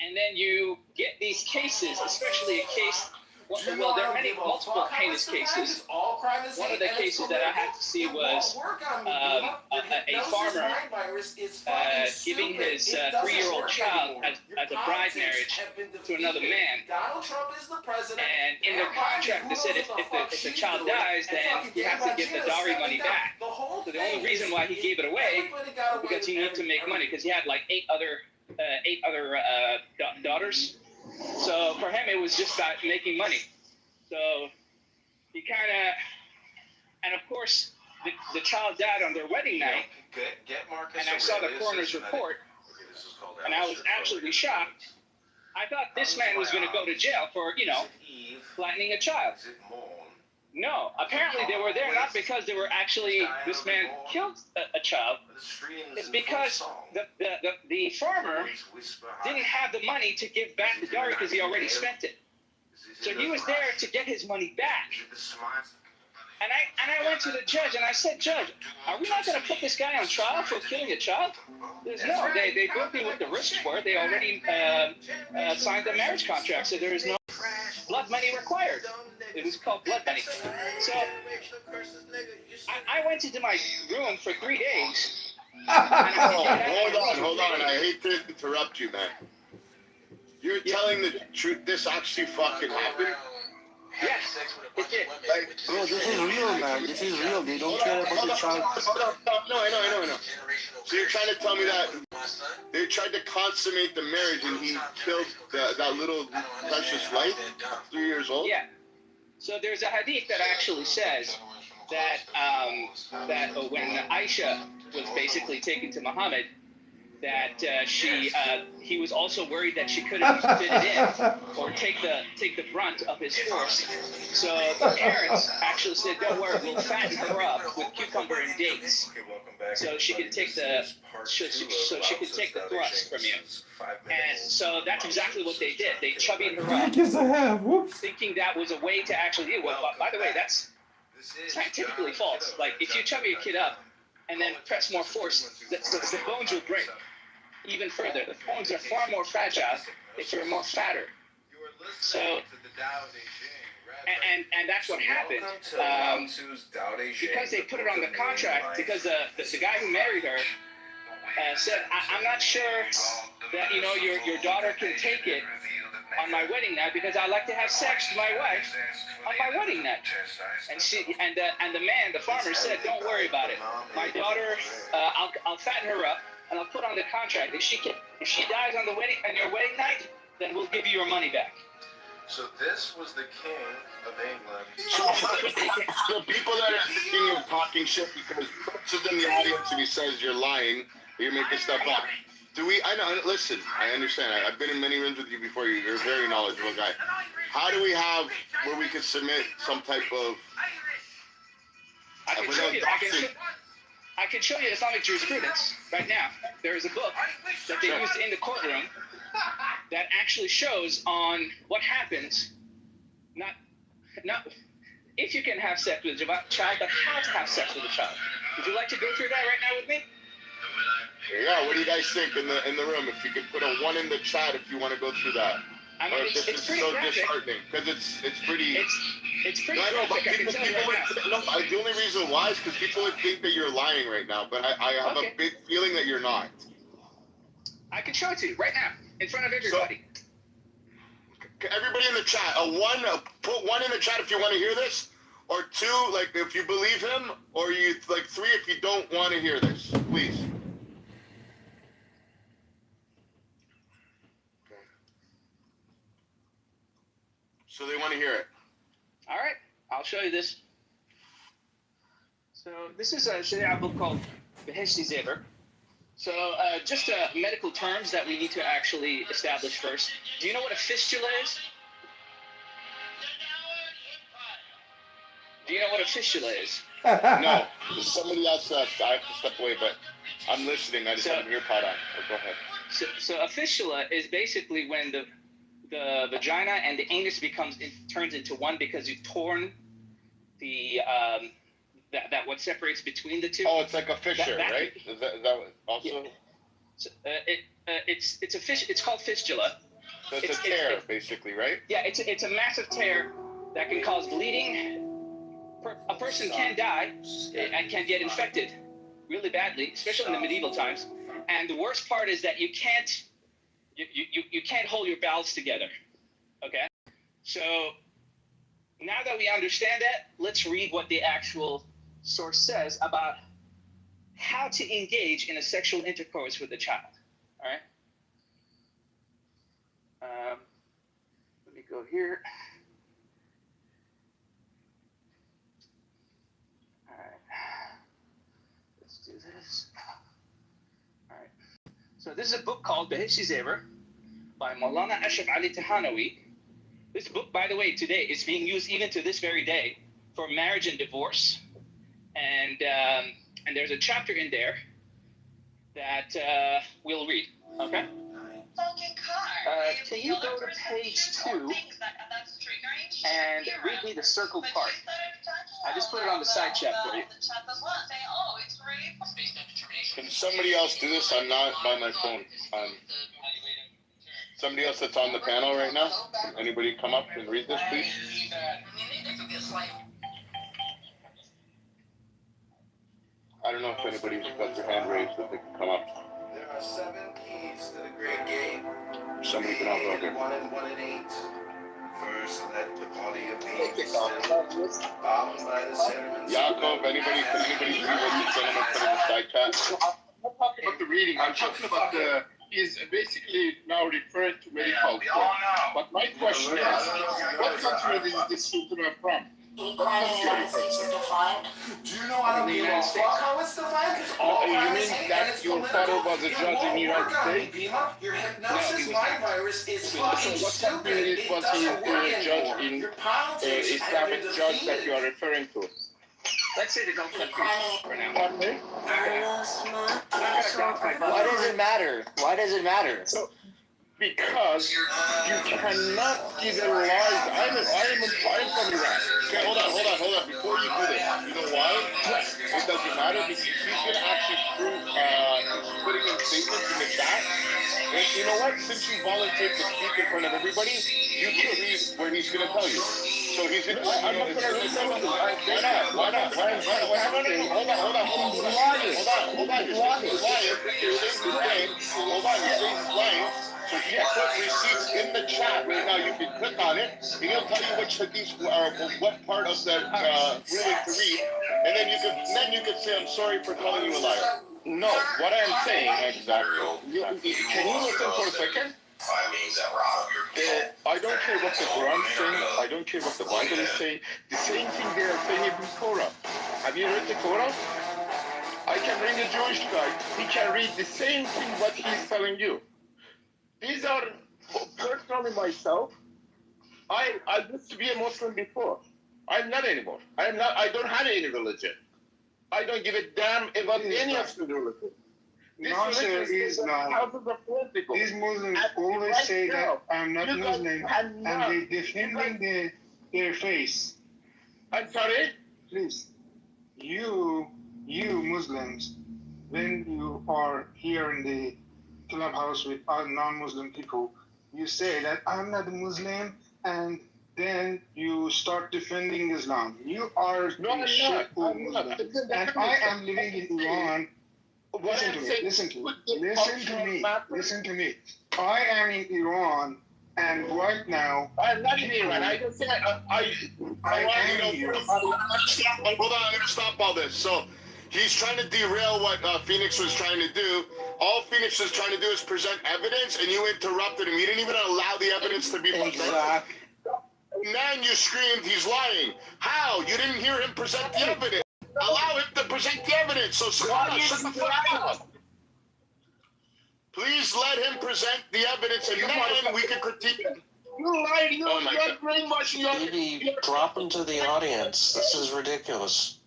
and then you get these cases, especially a case well, there are many multiple heinous cases. One of the cases that I had to see was a farmer giving his 3-year-old child as a bride marriage to another man. And in their contract, they said if the child dies, then he has to give the dowry money back. So the only reason why he gave it away was because he needed to make money, because he had like 8 other daughters. So for him, it was just about making money. So he kind of, and of course, the child died on their wedding night. And I saw the coroner's report, and I was absolutely shocked. I thought this man was going to go to jail for, flattening a child. No, apparently they were there not because they were actually, this man killed a child. It's because the farmer didn't have the money to give back the dowry because he already spent it. So he was there to get his money back. And I went to the judge and I said, Judge, are we not going to put this guy on trial for killing a child? No, they both knew what the risks were. They already signed the marriage contract, so there is no blood money required. It was called blood money. So I went into my room for 3 days. Hold on. I hate to interrupt you, man. You're telling the truth. This actually fucking happened? Yes, it did. Bro, this is real, man. This is real. They don't care about the child. No, I know. So you're trying to tell me that they tried to consummate the marriage and he killed that little precious life, 3 years old? Yeah. So there's a hadith that actually says that when Aisha was basically taken to Muhammad, that he was also worried that she couldn't fit it in or take the brunt of his force. So the parents actually said, "Don't worry, we'll fatten her up with cucumber and dates, so she could take the thrust from you." And so that's exactly what they did. They chubbied her up, thinking that was a way to actually do. Well, by the way, that's scientifically false. Like if you chubby a kid up and then press more force, the bones will break even further. The bones are far more fragile if you're more fatter. So, and that's what happened. Because they put it on the contract, because the guy who married her said, I'm not sure that your daughter can take it on my wedding night because I like to have sex with my wife on my wedding night. And the farmer said, don't worry about it. My daughter, I'll fatten her up and I'll put on the contract. If she dies on your wedding night, then we'll give you your money back. So this was the king of England. So people that are thinking of talking shit because Prince is in the audience and he says you're lying, you're making stuff up. I know, listen, I understand. I've been in many rooms with you before. You're a very knowledgeable guy. How do we have where we could submit some type of... I can show you Islamic jurisprudence right now. There is a book that they used in the courtroom that actually shows on what happens, not if you can have sex with a child, but how to have sex with a child. Would you like to go through that right now with me? Yeah, what do you guys think in the room? If you could put a 1 in the chat if you want to go through that. I mean, it's pretty so graphic. Disheartening because it's pretty. It's pretty graphic. I can tell you right now. The only reason why is because people would think that you're lying right now, but I have a big feeling that you're not. I can show it to you right now in front of everybody. So, everybody in the chat, put 1 in the chat if you want to hear this, or 2, like if you believe him, or 3 if you don't want to hear this, please. So they want to hear it. All right, I'll show you this. So this is a Sharia book called Beheshti Zever. So just medical terms that we need to actually establish first. Do you know what a fistula is? Do you know what a fistula is? No. Somebody else asked. I have to step away, but I'm listening. I just have an ear pod on. Go ahead. So a fistula is basically when the vagina and the anus turns into one because you've torn the that what separates between the two. Oh, it's like a fissure, right? Is that also? Yeah. So, it's a fish. It's called fistula, That's a tear, basically, right? Yeah, it's a massive tear that can cause bleeding. A person can die and can get infected really badly, especially in the medieval times. And the worst part is that you can't hold your bowels together. Okay? So now that we understand that, let's read what the actual source says about how to engage in a sexual intercourse with a child. All right? Let me go here. All right. Let's do this. All right. So this is a book called Beheshti Zever by Maulana Ashraf Ali Tahanawi. This book, by the way, today is being used even to this very day for marriage and divorce. And there's a chapter in there that we'll read. Okay? Can you go to page 2 and read me the circle part? I just put it on the side chat for you. Can somebody else do this? I'm not by my phone. Somebody else that's on the panel right now? Can anybody come up and read this, please? I don't know if anybody's got their hand raised that they can come up. There are 7 keys to the great gate. Somebody can also okay. 1 and 1 and 8. First, let the body of Eve be still, bound by the sentiments. Yaakov, anybody read what the gentleman put in the side chat? I'm not talking about the reading. I'm talking about the. He's basically now referring to medical care. But my question is, what country is this children from? Do you know I don't give a fuck how it's defined? Because all you violence mean and that it's your political. father was a judge in the United States? Your hypnosis mind virus is fucking So what stupid. country It was doesn't work he anymore. judge in Your politics have Islamic been judge that defeated. you are referring to? Let's say the Gulf countries for now. Pardon me? Why does it matter? Why does it matter? Because you cannot give a lie. I'm from Iran. Okay, hold on. Before you do this, you know why? It doesn't matter because he's going to actually prove, he's putting in statements in the chat. And you know what? Since you volunteered to speak in front of everybody, you can read where he's going to tell you. So he's going to tell you. I'm not going to read some of them. Why not? Hold on. You're saying he's lying. Hold on, you're saying he's lying. So you put receipts in the chat right now. You can click on it, and he'll tell you which hadith or what part of the ruling to read, and then you can say, "I'm sorry for calling you a liar." No, what I'm saying exactly. Can you listen for a second? I don't care what the Quran is saying. I don't care what the Bible is saying. The same thing they are saying in the Torah. Have you read the Torah? I can bring a Jewish guy. He can read the same thing what he's telling you. These are personally myself. I used to be a Muslim before. I'm not anymore. I don't have any religion. I don't give a damn about any of the religion. No, sir, he's not. These Muslims always say that I'm not Muslim, and they defending their face. I'm sorry? Please, you Muslims, when you are here in the clubhouse with non-Muslim people, you say that I'm not a Muslim, and then you start defending Islam. You are I'm not. And I am living in Iran. Listen to me. I am in Iran, and right now I'm not in Iran. I don't say I am here. Hold on, I'm gonna stop all this. So he's trying to derail what Phoenix was trying to do. All Phoenix was trying to do is present evidence, and you interrupted him. You didn't even allow the evidence to be presented. Exactly. And then you screamed, he's lying. How? You didn't hear him present the evidence. Allow him to present the evidence. So shut the fuck up. Please let him present the evidence, and then we can critique him. You lied. You're brainwashing. Maybe drop him to the audience. This is ridiculous.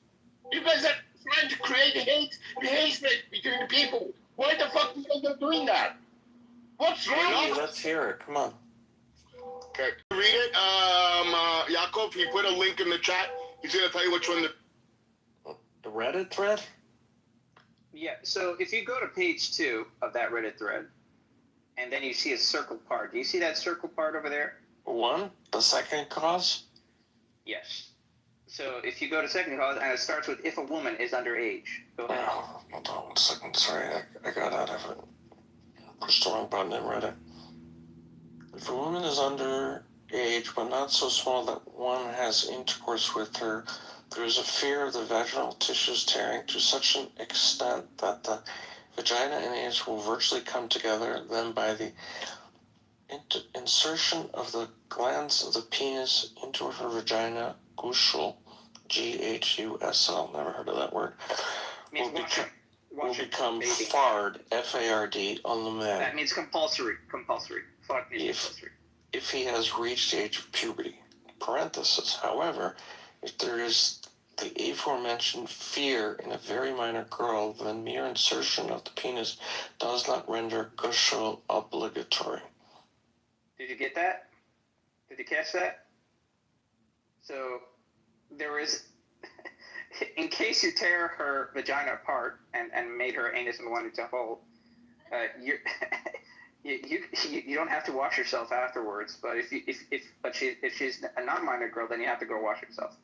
You guys are trying to create hate between the people. Why the fuck you guys are doing that? What's wrong? Let's hear it. Come on. Okay. Read it. Yaakov, he put a link in the chat. He's going to tell you which one. The Reddit thread? Yeah, so if you go to page 2 of that Reddit thread, and then you see a circle part. Do you see that circle part over there? One? The second cause? Yes. So if you go to second cause, and it starts with if a woman is underage. Go ahead. Oh, hold on 1 second. Sorry, I got out of it. Pushed the wrong button and read it. If a woman is underage, but not so small that one has intercourse with her, there is a fear of the vaginal tissues tearing to such an extent that the vagina and anus will virtually come together. Then by the insertion of the glands of the penis into her vagina, gushul, G-H-U-S-L, never heard of that word, will become fard, F-A-R-D, on the man. That means compulsory. Compulsory. Fard means compulsory. If he has reached the age of puberty. Parenthesis, however, if there is the aforementioned fear in a very minor girl, then mere insertion of the penis does not render gushul obligatory. Did you get that? Did you catch that? So there is, in case you tear her vagina apart and made her anus and wanted to hold, you don't have to wash yourself afterwards. But if she's a non-minor girl, then you have to go wash yourself.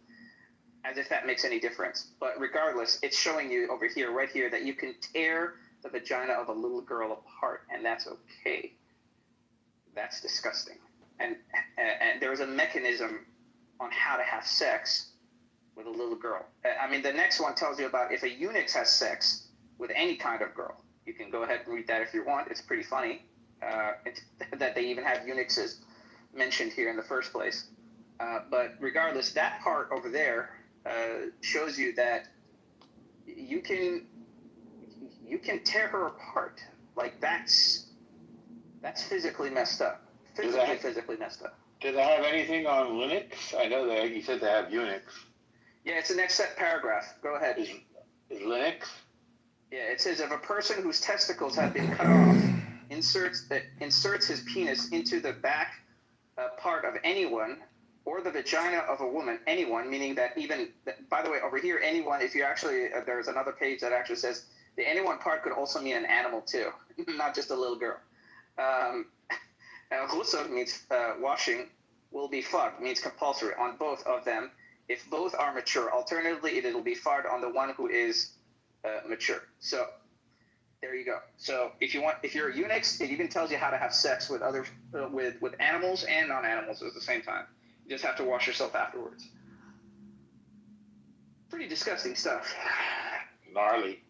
As if that makes any difference. But regardless, it's showing you over here, right here, that you can tear the vagina of a little girl apart, and that's okay. That's disgusting. And there is a mechanism on how to have sex with a little girl. I mean, the next one tells you about if a eunuch has sex with any kind of girl. You can go ahead and read that if you want. It's pretty funny that they even have eunuchs mentioned here in the first place. But regardless, that part over there shows you that you can tear her apart. Like that's physically messed up. Physically messed up. Do they have anything on Linux? I know that you said they have Unix. Yeah, it's the next set paragraph. Go ahead. Is Linux? Yeah, it says if a person whose testicles have been cut off inserts his penis into the back part of anyone or the vagina of a woman, anyone, meaning that even, by the way, over here, anyone, if you actually, there's another page that actually says the anyone part could also mean an animal too, not just a little girl. Ghusl means washing, will be fard, means compulsory on both of them. If both are mature, alternatively, it'll be fard on the one who is mature. So there you go. So if you're a eunuch, it even tells you how to have sex with other with animals and non-animals at the same time. You just have to wash yourself afterwards. Pretty disgusting stuff. Gnarly.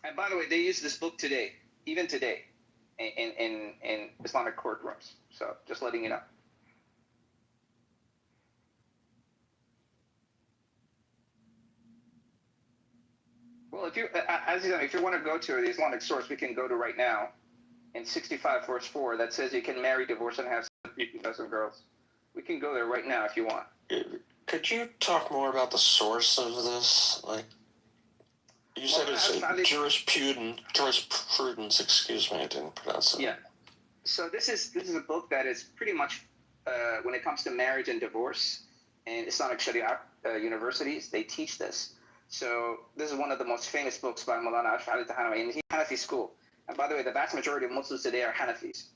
And by the way, they use this book today, even today, in Islamic courtrooms. So just letting you know. Well, if you want to go to the Islamic source, we can go to right now in 65 verse 4 that says you can marry, divorce, and have sex with girls. We can go there right now if you want. Could you talk more about the source of this? Like, you said it's jurisprudence. Excuse me, I didn't pronounce it. Yeah. So this is a book that is pretty much when it comes to marriage and divorce in Islamic Sharia universities, they teach this. So this is one of the most famous books by Maulana Ash'ari Tahanawi in the Hanafi school. And by the way, the vast majority of Muslims today are Hanafis.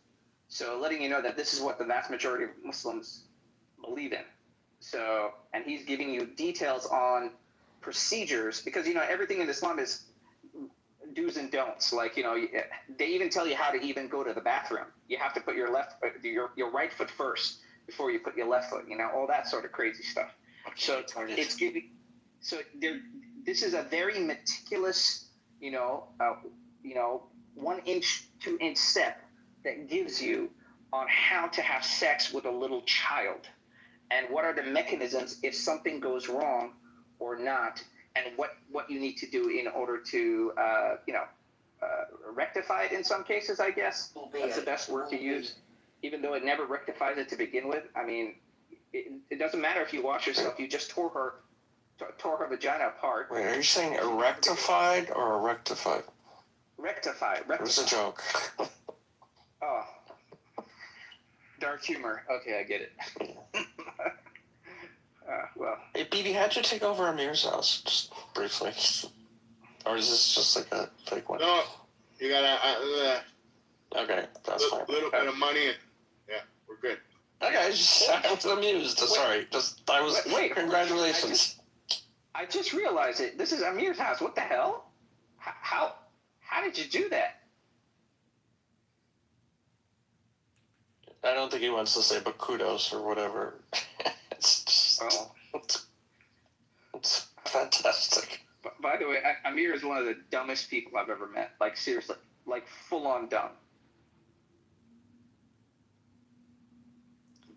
So letting you know that this is what the vast majority of Muslims believe in. So, and he's giving you details on procedures because, everything in Islam is do's and don'ts. Like, they even tell you how to even go to the bathroom. You have to put your right foot first before you put your left foot, all that sort of crazy stuff. So it's giving, this is a very meticulous, 1 inch, 2 inch step that gives you on how to have sex with a little child and what are the mechanisms if something goes wrong or not, and what you need to do in order to, rectify it in some cases, I guess. That's the best word to use, even though it never rectifies it to begin with. I mean, it doesn't matter if you wash yourself, you just tore her vagina apart. Wait, are you saying rectified or rectified? Rectified. It was a joke. Oh. Dark humor. Okay, I get it. Well. Hey, BB, how'd you take over Amir's house? Just briefly? Or is this just like a fake one? No, you gotta. Okay, that's fine. A little bit of money, and yeah, we're good. Okay, I was amused. Sorry, congratulations. I just realized it. This is Amir's house. What the hell? How did you do that? I don't think he wants to say, but kudos or whatever. It's just, it's fantastic. By the way, Amir is one of the dumbest people I've ever met. Like, seriously. Like, full-on dumb.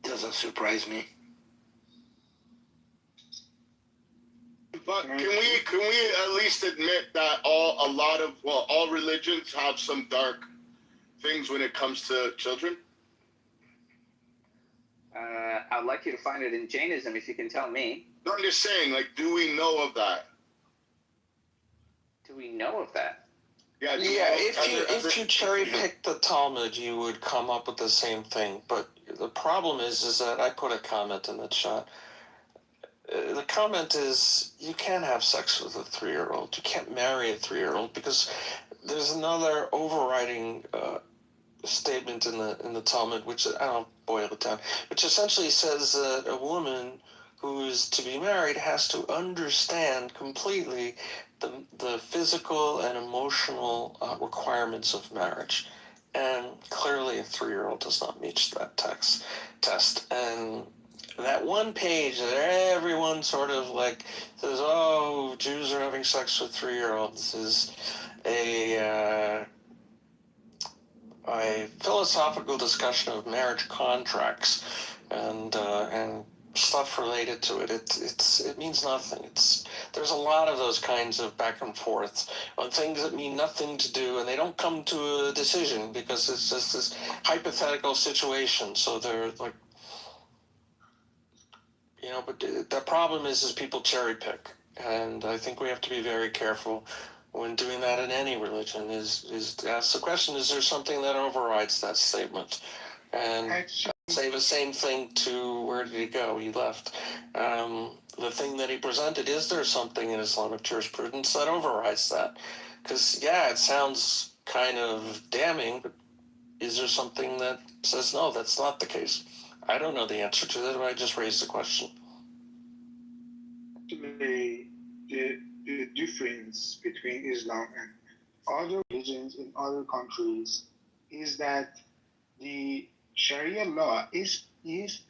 Doesn't surprise me. But can we at least admit that all religions have some dark things when it comes to children? I'd like you to find it in Jainism if you can tell me. No, I'm just saying, like, do we know of that? Do we know of that? Yeah, if you cherry pick the Talmud, you would come up with the same thing. But the problem is that I put a comment in the chat. The comment is you can't have sex with a 3-year-old. You can't marry a 3-year-old because there's another overriding statement in the Talmud, which I don't boil it down, which essentially says that a woman who is to be married has to understand completely the physical and emotional requirements of marriage. And clearly a 3-year-old does not meet that test. And that one page that everyone sort of like says, oh, Jews are having sex with 3-year-olds is a philosophical discussion of marriage contracts and stuff related to it. It means nothing. There's a lot of those kinds of back and forth on things that mean nothing to do, and they don't come to a decision because it's just this hypothetical situation. So they're like, but the problem is people cherry pick, and I think we have to be very careful when doing that in any religion. Is to ask the question: is there something that overrides that statement? And say the same thing to where did he go? He left. The thing that he presented: is there something in Islamic jurisprudence that overrides that? Because it sounds kind of damning, but is there something that says no? That's not the case. I don't know the answer to that, but I just raised the question. Actually, the difference between Islam and other religions in other countries is that the Sharia law is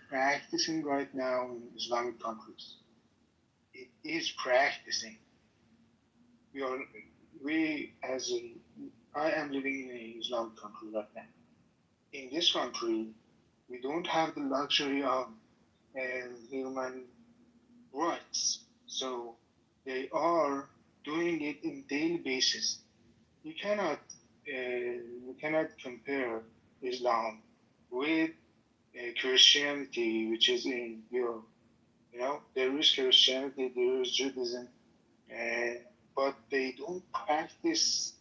practicing right now in Islamic countries. It is practicing. I am living in an Islamic country right now. In this country, we don't have the luxury of human rights. So they are doing it in daily basis. You cannot compare Islam with Christianity, which is in Europe. There is Christianity, there is Judaism, but they don't practice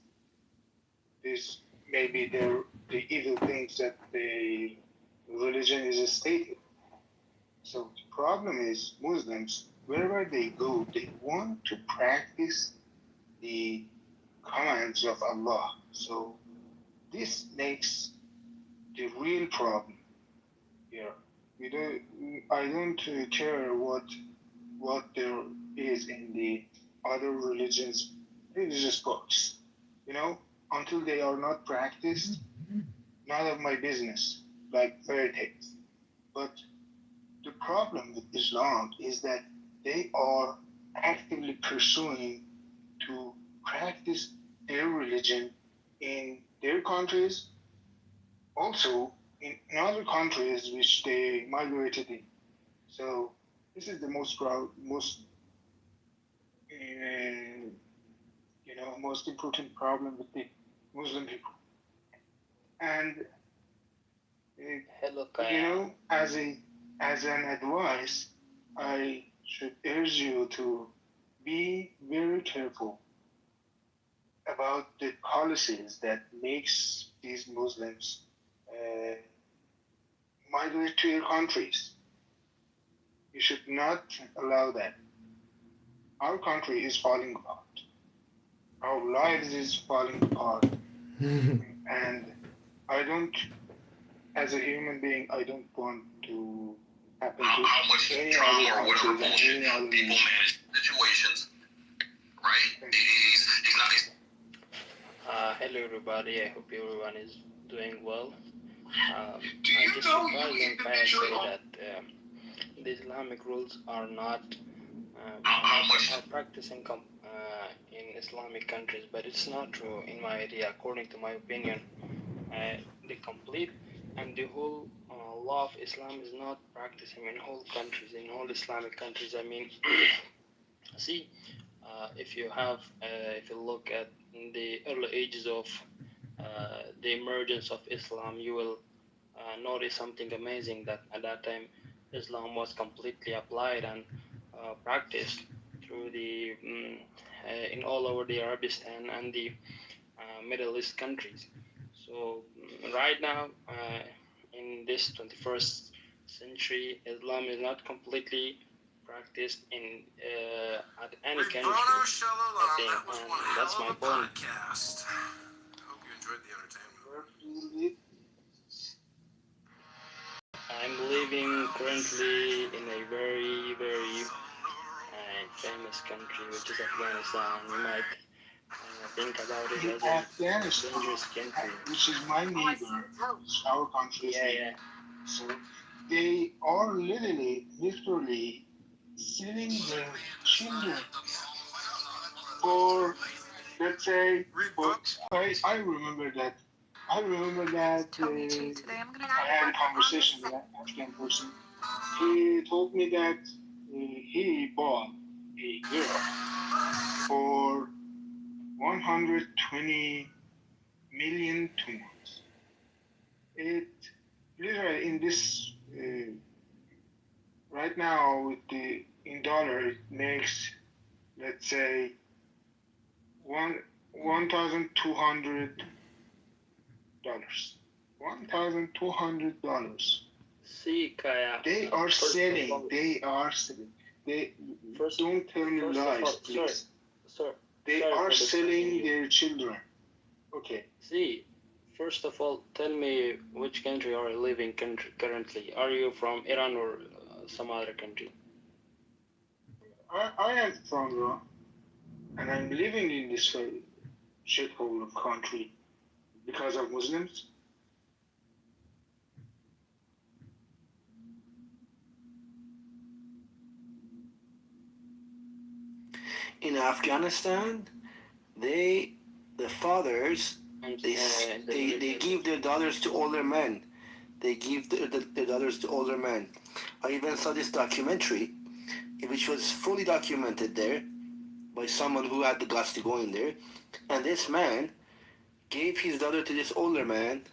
this. Maybe the evil things that the religion is stated. So the problem is Muslims, wherever they go, they want to practice the commands of Allah. So this makes the real problem here. I don't care what there is in the other religious books. Until they are not practiced, none of my business, like fairy tales. But the problem with Islam is that they are actively pursuing to practice their religion in their countries, also in other countries which they migrated in. So this is the most important problem with the Muslim people. And as an advice, I should urge you to be very careful about the policies that makes these Muslims migrate to your countries. You should not allow that. our country is falling apart. Our lives is falling apart. And I don't, as a human being, I don't want to happen to how much any trauma other or whatever countries and bullshit any other people nation. manage situations, right? He's not. Hello everybody, I hope everyone is doing well. Do you I'm just know surprised you when Kaya individually say that the Islamic rules are not are practicing in Islamic countries, but it's not true in my idea. According to my opinion, the complete and the whole law of Islam is not practicing in whole countries, in all Islamic countries. I mean, see, if you have, if you look at the early ages of the emergence of Islam, you will notice something amazing that at that time Islam was completely applied and practiced through the in all over the Arabistan and the Middle East countries. So right now, in this 21st century, Islam is not completely practiced in at any country. I think, and that's my point. Podcast. I hope you enjoyed the entertainment. I'm living currently in a very, very famous country, which is Afghanistan. You might think about it as a Afghanistan, dangerous country. which is my neighbor, is our country's neighbor. So they are literally selling their children for, let's say, for, I remember that. I remember that I had a conversation with an Afghan person. He told me that he bought a girl for 120 million tumors. It literally in this right now with the in dollar it makes, let's say, $1,200. $1,200. See, Kaya. They are selling. They are selling. They don't tell me lies, please. They are selling their children. Okay. See, first of all, tell me which country are you living currently? Are you from Iran or some other country? I am from Iran, and I'm living in this shithole of country because of Muslims. In Afghanistan, the fathers, they give their daughters to older men. They give their daughters to older men. I even saw this documentary, which was fully documented there by someone who had the guts to go in there. And this man gave his daughter to this older man,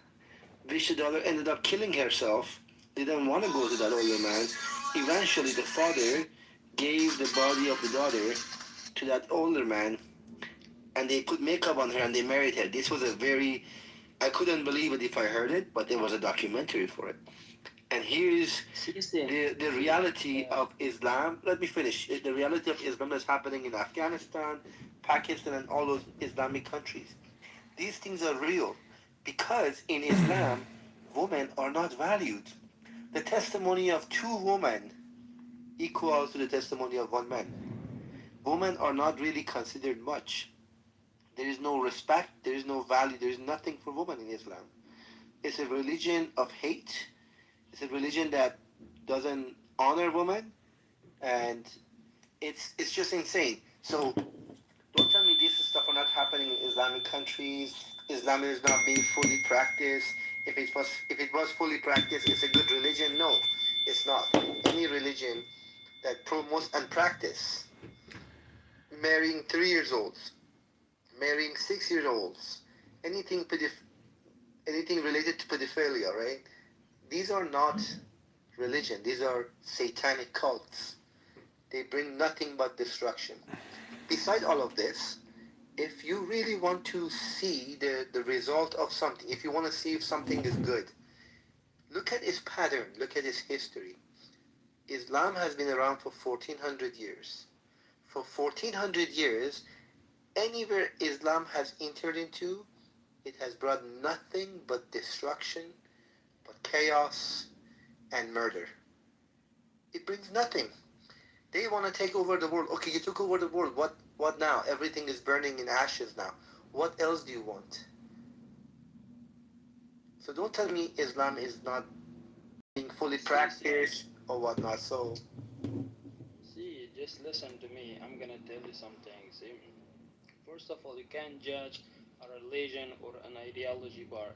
which the daughter ended up killing herself. Didn't want to go to that older man. Eventually, the father gave the body of the daughter to that older man, and they put makeup on her and they married her. This was a very, I couldn't believe it if I heard it, but there was a documentary for it. And here's the reality of Islam. Let me finish. The reality of Islam is happening in Afghanistan, Pakistan, and all those Islamic countries. These things are real because in Islam, women are not valued. The testimony of two women equals to the testimony of one man. Women are not really considered much. There is no respect, there is no value, there is nothing for women in Islam. It's a religion of hate. It's a religion that doesn't honor women, and it's just insane. So don't tell me this stuff are not happening in Islamic countries. Islam is not being fully practiced. If it was fully practiced, it's a good religion. No, it's not. Any religion that promotes and practice marrying 3-year-olds, marrying 6-year-olds, anything related to pedophilia, right? These are not religion. These are satanic cults. They bring nothing but destruction. Beside all of this, if you really want to see the result of something, if you want to see if something is good, look at its pattern, look at its history. Islam has been around for 1400 years. for 1400 years, anywhere Islam has entered into, it has brought nothing but destruction, but chaos and murder. It brings nothing. They want to take over the world. Okay, you took over the world. What now? Everything is burning in ashes now. What else do you want? So don't tell me Islam is not being fully practiced or whatnot. So See, just listen to me. I'm gonna tell you something. See, first of all, you can't judge a religion or an ideology by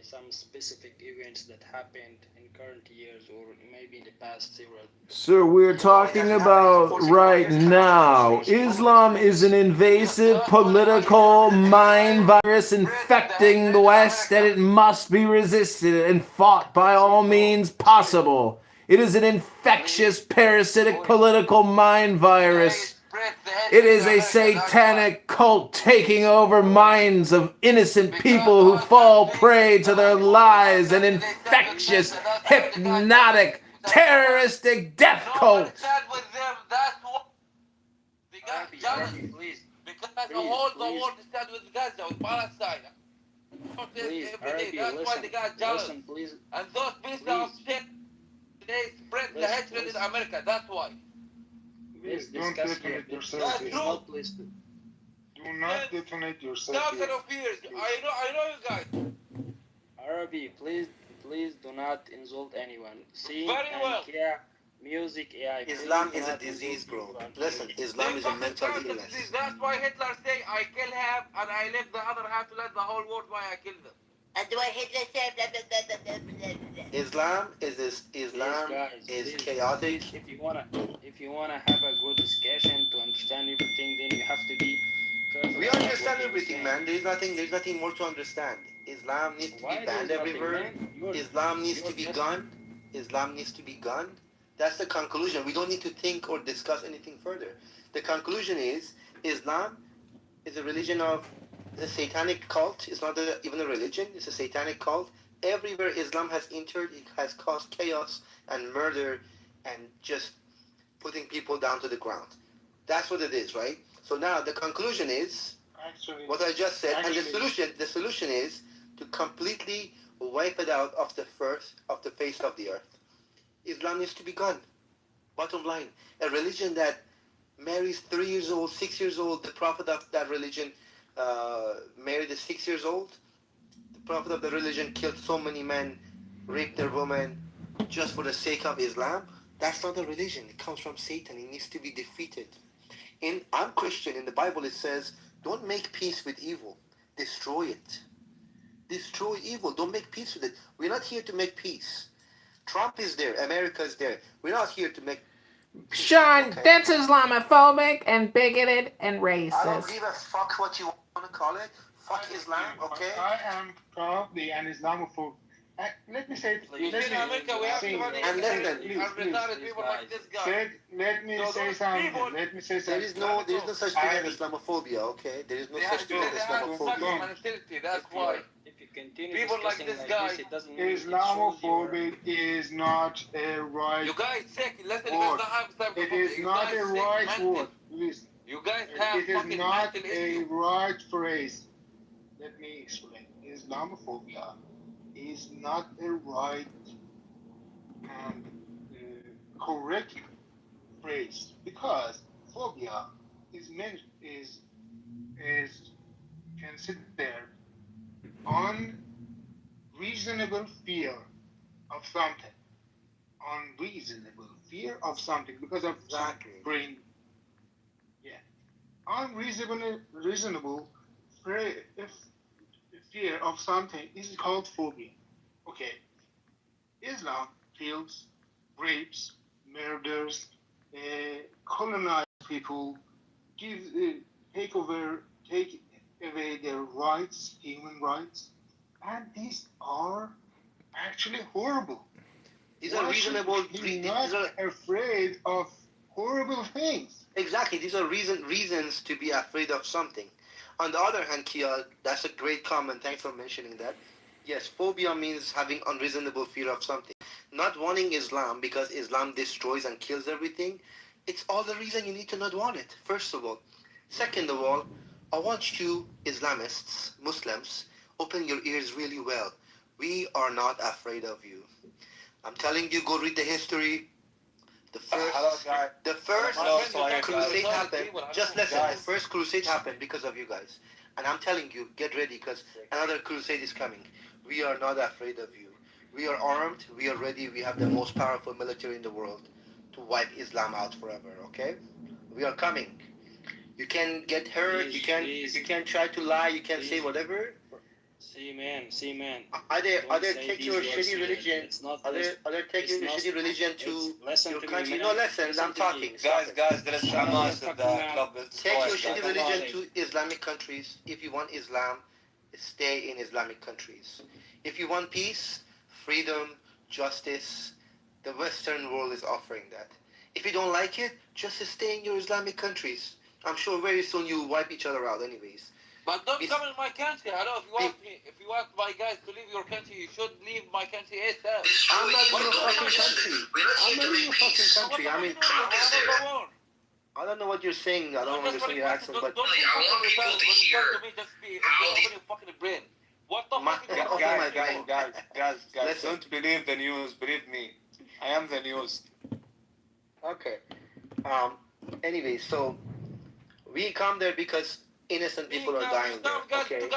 some specific events that happened in current years or maybe in the past several. Sir, we're talking about right now. Islam is an invasive political mind virus infecting the West, and it must be resisted and fought by all means possible. It is an infectious, parasitic political mind virus. It is a satanic cult taking over minds of innocent people who fall prey to their lies, an infectious, hypnotic, terroristic death cult. Please. Because the whole world is stand with Gaza, with Palestine. Please, Every day. That's why they got jealous. And those pieces of shit, they spread the hatred in America. That's why. Please don't detonate yourself here. Do not detonate yourself here. Thousands of years. I know you guys. Arabi, please do not insult anyone. See, Very well. Music, AI. Islam is a disease, bro. Listen, Islam is a mental illness. That's why Hitler say, I kill half and I leave the other half to let the whole world why I kill them. And do I Hitler say blah, blah, blah, blah, blah, blah. Islam is chaotic. If you wanna have a good discussion to understand everything, then you have to be careful. We understand everything, man. There's nothing more to understand. Islam needs to be banned everywhere. Islam needs to be gunned. Islam needs to be gunned. That's the conclusion. We don't need to think or discuss anything further. The conclusion is Islam is a religion of a satanic cult. It's not even a religion. It's a satanic cult. Everywhere Islam has entered, it has caused chaos and murder and just putting people down to the ground. That's what it is, right? So now the conclusion is what I just said, and the solution is to completely wipe it out of the face of the earth. Islam needs to be gone. Bottom line, a religion that marries 3 years old, 6 years old. The prophet of that religion married a 6 years old. The prophet of the religion killed so many men, raped their women, just for the sake of Islam. That's not a religion. It comes from Satan. It needs to be defeated. I'm Christian. In the Bible it says, don't make peace with evil. Destroy it. Destroy evil. Don't make peace with it. We're not here to make peace. Trump is there. America is there. We're not here to make... Sean, that's Islamophobic and bigoted and racist. I don't give a fuck what you want to call it. Fuck Islam, okay? I am probably an Islamophobe. Let me say... In America, we have people like this guy. Let me say something. There is no such thing as Islamophobia, okay? There is no such thing as Islamophobia. That's why. People like this guy. Islamophobic is not a right You guys sick. Listen, word. you It is not a right word. Listen. You guys have It is fucking not mental a issue. right phrase. Let me explain. Islamophobia is not a right and correct phrase because phobia is considered unreasonable fear of something. Unreasonable fear of something because of brain. Yeah. Unreasonable fear of something is called phobia. Okay. Islam kills, rapes, murders, colonize people, take away their rights, human rights, and these are actually horrible. These are reasonable. These are afraid of horrible things. Exactly. These are reasons to be afraid of something. On the other hand, Kia, that's a great comment. Thanks for mentioning that. Yes, phobia means having unreasonable fear of something. Not wanting Islam because Islam destroys and kills everything. It's all the reason you need to not want it, first of all. Second of all, I want you, Islamists, Muslims, open your ears really well. We are not afraid of you. I'm telling you, go read the history. The first crusade happened. Just listen. The first crusade happened because of you guys, and I'm telling you, get ready because another crusade is coming. We are not afraid of you. We are armed. We are ready. We have the most powerful military in the world to wipe Islam out forever. Okay? We are coming. You can get hurt. You can try to lie. You can say whatever. See, man. Are they taking your shitty religion? Are they taking your shitty religion to your country? No lessons. I'm talking. Guys, there is Hamas in the club. Take your shitty religion to Islamic countries. If you want Islam, stay in Islamic countries. If you want peace, freedom, justice, the Western world is offering that. If you don't like it, just stay in your Islamic countries. I'm sure very soon you'll wipe each other out anyways. But don't come in my country. I know if you want my guys to leave your country, you should leave my country ASAP. I'm not in your fucking country. I'm not in your fucking country. I mean, I don't know what you're saying. I don't understand your accent, but Don't people to hear. Just be open your fucking brain. What the fuck is going on? Guys, don't believe the news. Believe me, I am the news. Okay. Anyway, so we come there because innocent people are dying there. Okay.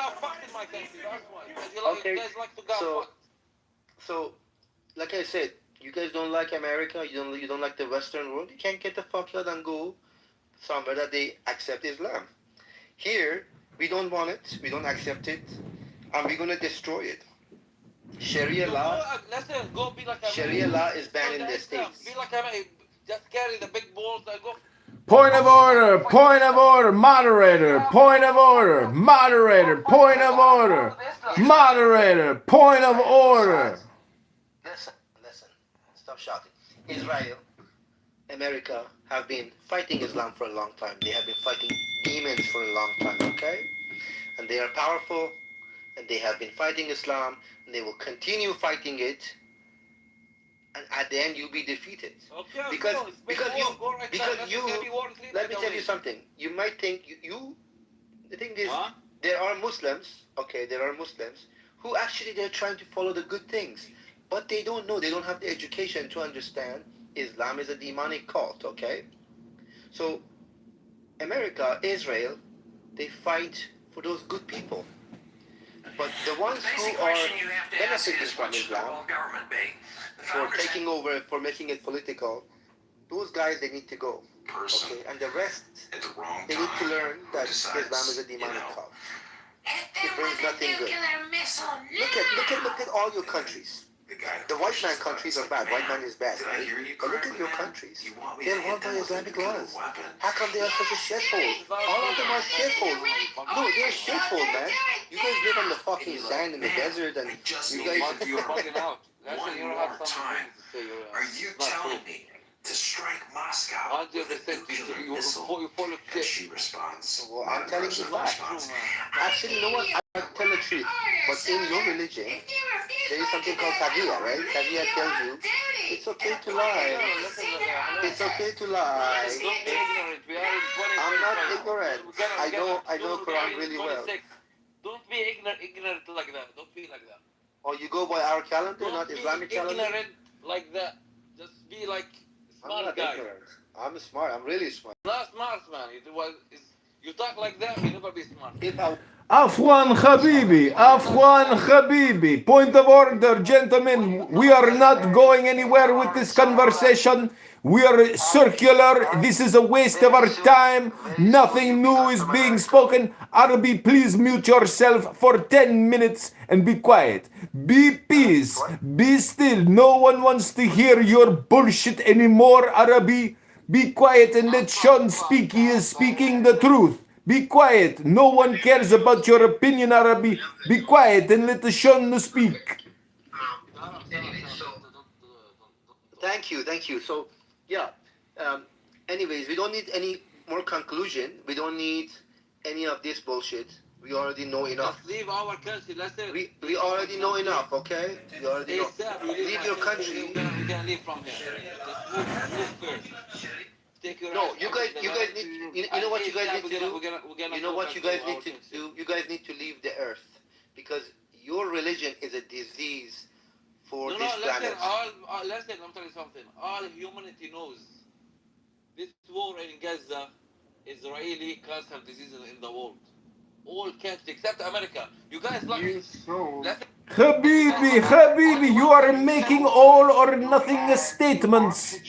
Okay. So, like I said, you guys don't like America. You don't like the Western world. You can't get the fuck out and go somewhere that they accept Islam. Here, we don't want it. We don't accept it, and we're gonna destroy it. Sharia law. Sharia law is banned in the States. Be like just carry the big balls and go. Point of order, moderator, point of order, moderator, point of order, moderator, point of order. Listen, stop shouting. Israel, America have been fighting Islam for a long time. They have been fighting demons for a long time, okay? And they are powerful, and they have been fighting Islam, and they will continue fighting it. And at the end, you'll be defeated. Okay, because you. Let me tell you something. You might think the thing is, there are Muslims. Okay, there are Muslims who actually they're trying to follow the good things, but they don't know. They don't have the education to understand Islam is a demonic cult. Okay, so America, Israel, they fight for those good people. But the ones who are benefiting from Islam, for taking over, for making it political, those guys, they need to go. Okay? And the rest, they need to learn that Islam is a demonic cult. It brings nothing good. Look at all your countries. The white man countries are bad. White man is bad, right? But look at your countries. They're run by Islamic laws. How come they are such a shithole? All of them are shithole. No, they're shithole, man. You guys live on the fucking sand in the desert, and you guys. You're bugging out. Listen, you don't have something to say. Are you telling me to strike Moscow with a nuclear missile? And she responds, well, I'm telling you facts. Actually, you know what? I tell the truth. But in your religion, there is something called Tavia, right? Tavia tells you it's okay to lie. It's okay to lie. I'm not ignorant. I know Quran really well. Don't be ignorant like that. Don't be like that. Oh, you go by our calendar, not Islamic calendar? Ignorant like that. Just be like smart I'm not guy. ignorant. I'm smart. I'm really smart. Not smart, man. You talk like that, you never be smart. Afwan Habibi, point of order, gentlemen, we are not going anywhere with this conversation. We are circular. This is a waste of our time. Nothing new is being spoken. Arabi, please mute yourself for 10 minutes and be quiet. Be peace. Be still. No one wants to hear your bullshit anymore, Arabi. Be quiet and let Sean speak. He is speaking the truth. Be quiet. No one cares about your opinion, Arabi. Be quiet and let the Sean speak. Thank you. So, yeah. Anyways, we don't need any more conclusion. We don't need any of this bullshit. We already know enough. Just leave our country. Let's say We already know enough, okay? We already know. Leave your country. We can leave from here. Just move first. Take your No, you guys need. You know what you guys need to do. You know what you guys need to do. You guys need to leave the earth, because your religion is a disease for this planet. Listen, I'm telling you something. All humanity knows this war in Gaza, Israeli cancer diseases in the world. All countries except America. You guys lucky. Habibi, you are making all or nothing statements.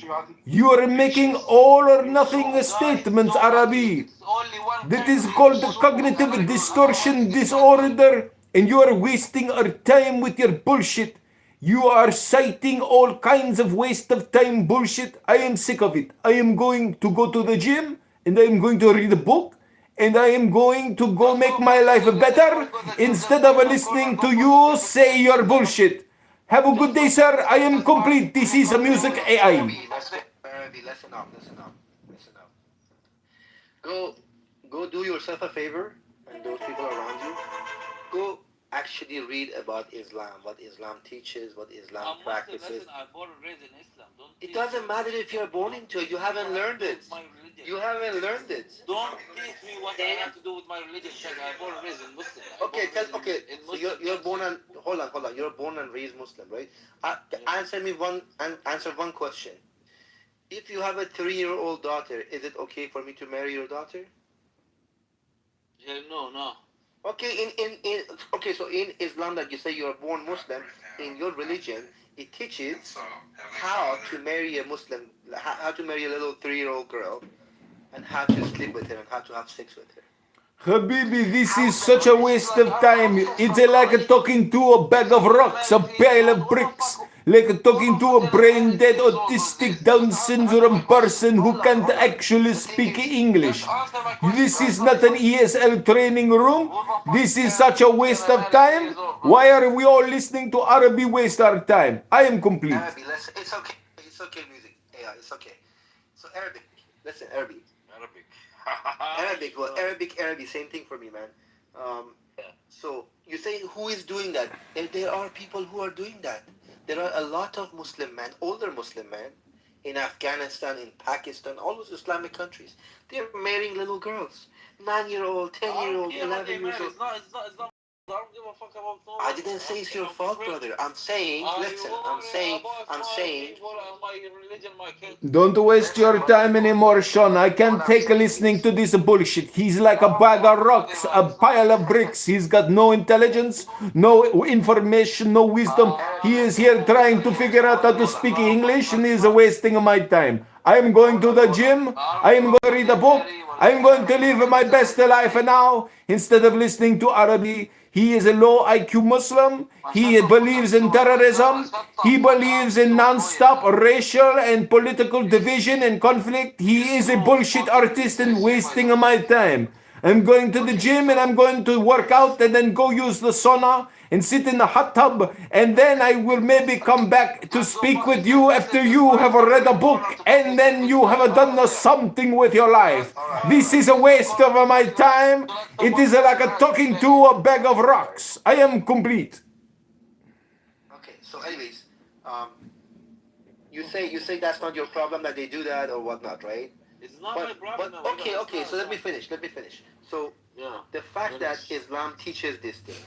You are making all or nothing statements, Arabi. That is called cognitive distortion disorder, and you are wasting our time with your bullshit. You are citing all kinds of waste of time bullshit. I am sick of it. I am going to go to the gym, and I am going to read a book, and I am going to go make my life better instead of listening to you say your bullshit. Have a good day, sir. I am complete. This is a music AI. Listen up. Go do yourself a favor, and those people around you. Go actually read about Islam, what Islam teaches, what Islam practices. I'm born and raised in Islam. It doesn't matter if you're born into it. You haven't learned it. You haven't learned it. Don't teach me what I have to do with my religion. I'm born and raised in Muslim. So you're born and hold on. You're born and raised Muslim, right? Answer one question. If you have a 3-year-old daughter, is it okay for me to marry your daughter? No. Okay, so in Islam that you say you're born Muslim, in your religion, it teaches how to marry a Muslim, how to marry a little 3-year-old girl, and how to sleep with her and how to have sex with her. Habibi, this is such a waste of time. It's like talking to a bag of rocks, a pile of bricks. Like talking to a brain-dead, autistic, Down syndrome person who can't actually speak English. This is not an ESL training room. This is such a waste of time. Why are we all listening to Arabi waste our time? I am complete. Arabic, it's okay. It's okay, music. Yeah, it's okay. So Arabic. Listen, Arabic. Arabic, same thing for me, man. So you say, who is doing that? There are people who are doing that. There are a lot of Muslim men, older Muslim men, in Afghanistan, in Pakistan, all those Islamic countries. They're marrying little girls. 9-year-old, 10-year-old, 11 years old. I don't give a fuck about no. I didn't say it's your fault, brother. I'm saying, listen, I'm saying. Don't waste your time anymore, Sean. I can't take listening to this bullshit. He's like a bag of rocks, a pile of bricks. He's got no intelligence, no information, no wisdom. He is here trying to figure out how to speak English, and he's wasting my time. I am going to the gym. I am going to read a book. I am going to live my best life now instead of listening to Arabi. He is a low IQ Muslim. He believes in terrorism. He believes in non-stop racial and political division and conflict. He is a bullshit artist and wasting my time. I'm going to the gym and I'm going to work out and then go use the sauna and sit in the hot tub, and then I will maybe come back to speak with you after you have read a book and then you have done something with your life. This is a waste of my time. It is like talking to a bag of rocks. I am complete. Okay, so anyways, you say that's not your problem that they do that or whatnot, right? It's not my problem. But, okay, so let me finish. So the fact that Islam teaches these things,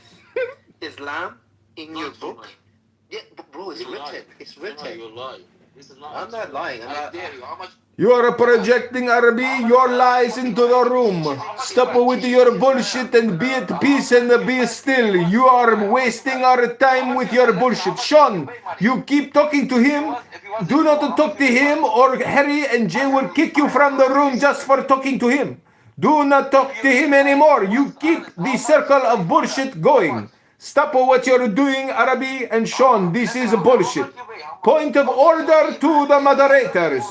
Islam in your book, yeah, bro, it's written. It's written. You lie. I'm not lying. I dare you. How much? You are projecting, Arabi, your lies into the room. Stop with your bullshit and be at peace and be still. You are wasting our time with your bullshit. Sean, you keep talking to him. Do not talk to him or Harry and Jay will kick you from the room just for talking to him. Do not talk to him anymore. You keep the circle of bullshit going. Stop what you're doing, Arabi and Sean. This is bullshit. Point of order to the moderators.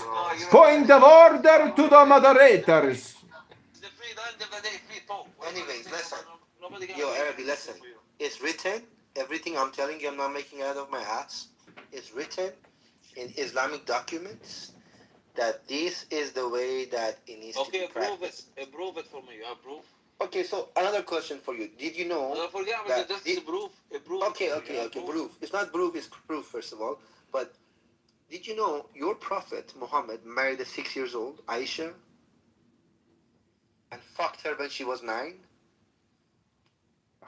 Point of order to the moderators. Anyways, listen. Yo, Arabi, listen. It's written. Everything I'm telling you, I'm not making out of my ass. It's written in Islamic documents that this is the way that it needs to be practiced. Prove it for me. You have proof? Okay, so another question for you. Did you know that... proof. Okay, proof. It's not proof, it's proof, first of all. But did you know your prophet, Muhammad, married a 6 years old, Aisha, and fucked her when she was 9?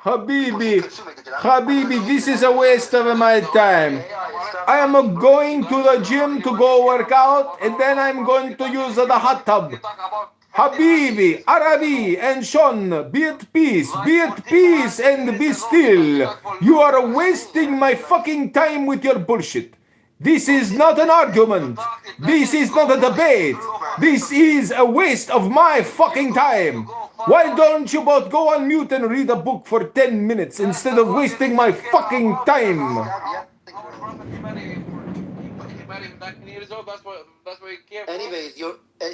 Habibi, this is a waste of my time. I am going to the gym to go work out, and then I'm going to use the hot tub. Habibi, Arabi, and Sean, be at peace, and be still. You are wasting my fucking time with your bullshit. This is not an argument. This is not a debate. This is a waste of my fucking time. Why don't you both go on mute and read a book for 10 minutes instead of wasting my fucking time?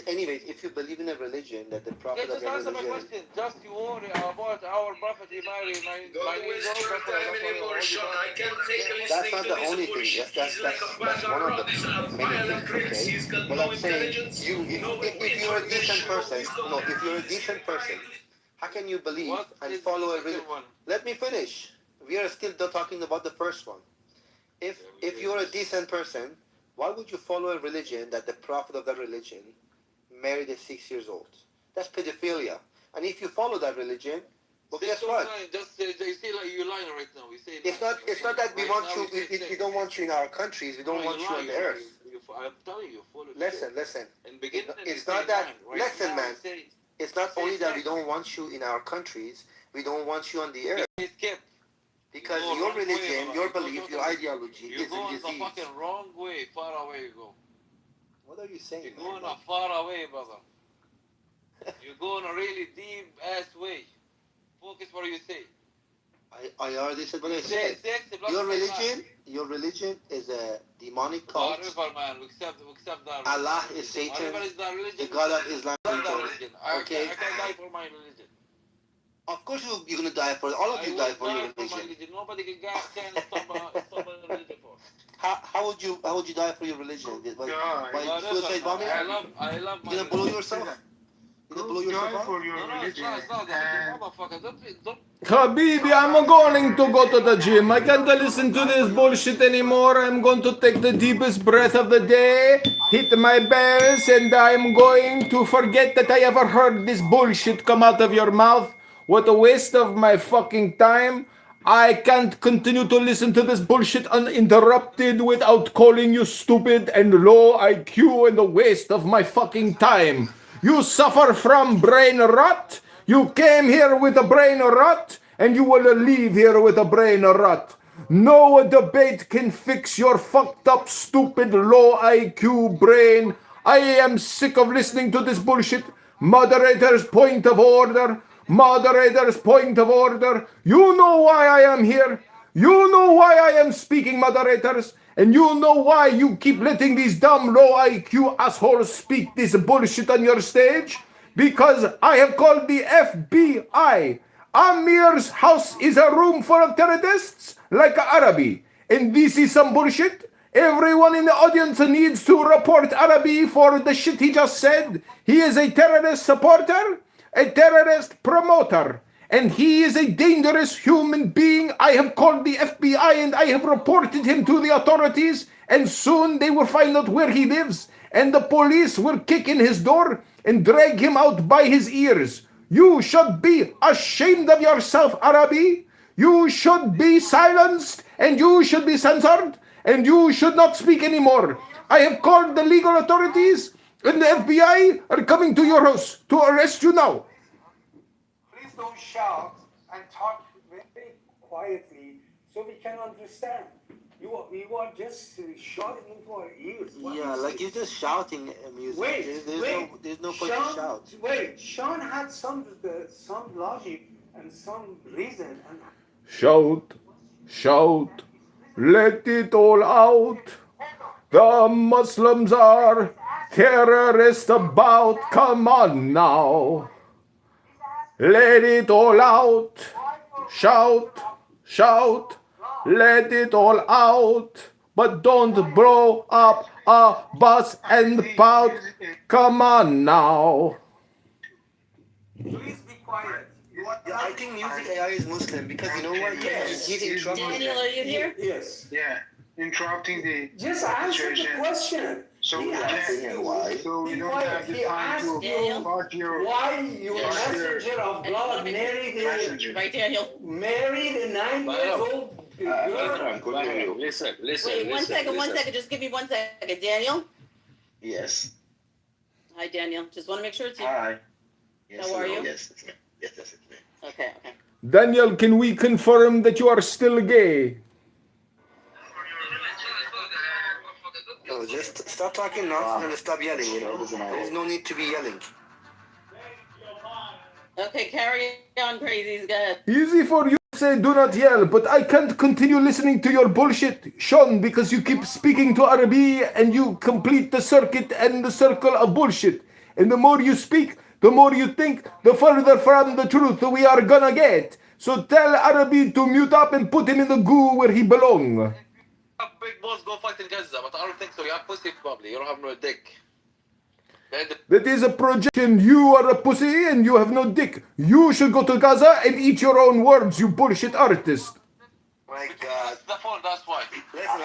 Anyways, if you believe in a religion that the prophet of your religion... Just you worry about our prophet he married 9 years old. That's not the only thing. That's one of the many things, okay? But I'm saying, if you're a decent person, if you're a decent person, how can you believe and follow a religion? Let me finish. We are still talking about the first one. If you're a decent person, why would you follow a religion that the prophet of that religion married a 6 years old? That's pedophilia. And if you follow that religion, well, guess what? They say like you're lying right now. We say it's not that we want you. We don't want you in our countries. We don't want you on the earth. I'm telling you, listen. It's not that. Listen, man. It's not only that we don't want you in our countries. We don't want you on the earth. Because your religion, your belief, your ideology is a disease. You're going the fucking wrong way. Far away you go. What are you saying? You're going a far away, brother. You're going a really deep ass way. Focus what you say. I already said what I said. Your religion is a demonic cult. Whatever, man. We accept that. Allah is Satan. The God of Islam. Okay. I can die for my religion. Of course you're gonna die for it. All of you die for your religion. Nobody can stop a religion for. How would you die for your religion? By suicide bombing? I love my You're gonna blow yourself? You're gonna blow yourself up? For your religion. Habibi, I'm going to go to the gym. I can't listen to this bullshit anymore. I'm going to take the deepest breath of the day, hit my bells, and I'm going to forget that I ever heard this bullshit come out of your mouth. What a waste of my fucking time. I can't continue to listen to this bullshit uninterrupted without calling you stupid and low IQ and a waste of my fucking time. You suffer from brain rot. You came here with a brain rot, and you will leave here with a brain rot. No debate can fix your fucked up, stupid, low IQ brain. I am sick of listening to this bullshit. Moderator's point of order. Moderator's point of order. You know why I am here. You know why I am speaking, moderators. And you know why you keep letting these dumb low IQ assholes speak this bullshit on your stage? Because I have called the FBI. Amir's house is a room full of terrorists like Arabi. And this is some bullshit. Everyone in the audience needs to report Arabi for the shit he just said. He is a terrorist supporter, a terrorist promoter, and he is a dangerous human being. I have called the FBI and I have reported him to the authorities, and soon they will find out where he lives, and the police will kick in his door and drag him out by his ears. You should be ashamed of yourself, Arabi. You should be silenced, and you should be censored, and you should not speak anymore. I have called the legal authorities, and the FBI are coming to your house to arrest you now. Please don't shout and talk very quietly so we can understand. You are just shouting into our ears. You're just shouting music. There's no point to shout. Wait, Sean had some logic and some reason. Shout, shout, let it all out. The Muslims are terrorists about. Come on now. Let it all out. Shout, shout, let it all out. But don't blow up a bus and pout. Come on now. Please be quiet. I think Music AI is Muslim because you know what? He's interrupting. Daniel, are you here? Yes. Yeah, interrupting the Just answer the situation. question. So He we asked can't. you. So you don't have the He time asked to you part your why your Yes. messenger of God married messenger. Right, Daniel. married a 9-year-old girl. Listen. Wait, one second. Just give me 1 second. Daniel? Yes. Hi, Daniel. Just want to make sure it's you. Hi. Yes, How are you? Yes, it's me. Yes, it's me. Okay. Daniel, can we confirm that you are still gay? No, just stop talking nonsense and stop yelling, you know. There's no need to be yelling. Okay, carry on, crazies. Go ahead. Easy for you to say do not yell, but I can't continue listening to your bullshit, Sean, because you keep speaking to Arabi and you complete the circuit and the circle of bullshit. And the more you speak, the more you think, the further from the truth we are gonna get. So tell Arabi to mute up and put him in the goo where he belongs. Big boss go fight in Gaza, but I don't think so. You have pussy probably. You don't have no dick. That is a projection. You are a pussy and you have no dick. You should go to Gaza and eat your own words, you bullshit artist. My God. The phone, that's why. Listen,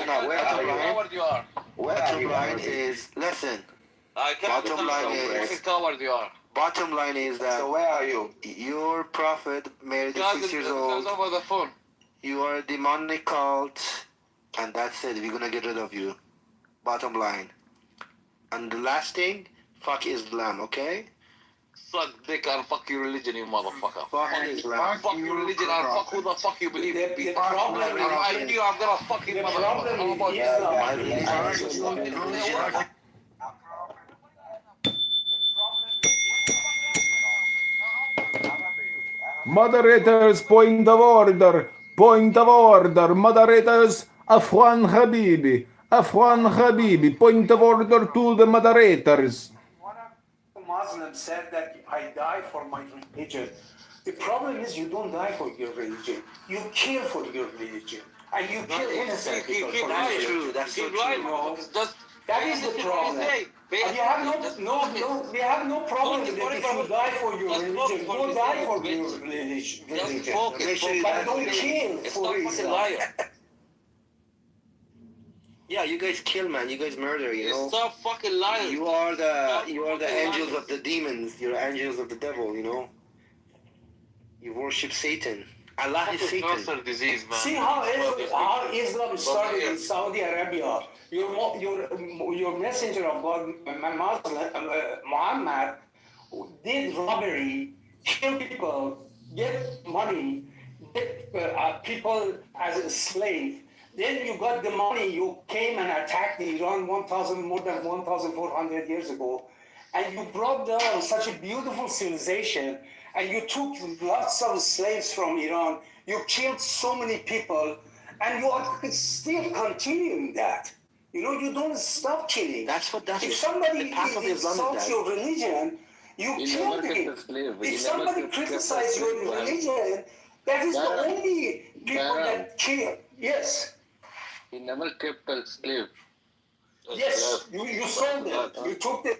Coward you are. bottom line is, listen. I can't Bottom line is, coward you are. bottom line is that. So where are you? Your prophet married a 6 years old. over the phone. You are a demonic cult, and that's it. We're gonna get rid of you. Bottom line. And the last thing, fuck Islam, okay? Suck dick and fuck your religion, you motherfucker. Fuck Islam. Fuck your religion and fuck who the fuck you believe. The problem I knew I'm gonna fucking motherfucker. How about Islam. Moderators, point of order. Point of order. Moderators, Afwan Habibi. Afwan Habibi. Point of order to the moderators. Muslim said that I die for my religion. The problem is you don't die for your religion. You kill for your religion. And you kill innocent people for That's religion. true. That's so true. That is the problem. And we have no problem with it if you die for your religion. Go die for your religion. But don't kill for Islam. Yeah, you guys kill, man. You guys murder, you know. Stop fucking lying. You are the angels of the demons. You're angels of the devil, you know. You worship Satan. Allah is Satan. Disease, man. See how Islam started in Saudi Arabia. Your messenger of God, Muhammad, did robbery, kill people, get money, get people as a slave. Then you got the money, you came and attacked Iran more than 1,400 years ago. And you brought down such a beautiful civilization, and you took lots of slaves from Iran. You killed so many people, and you are still continuing that. You know, you don't stop killing. If somebody insults your religion, you kill them. If somebody criticizes your religion, that is the only people that kill. Yes. He never kept a slave. Yes, you sold them. You took them.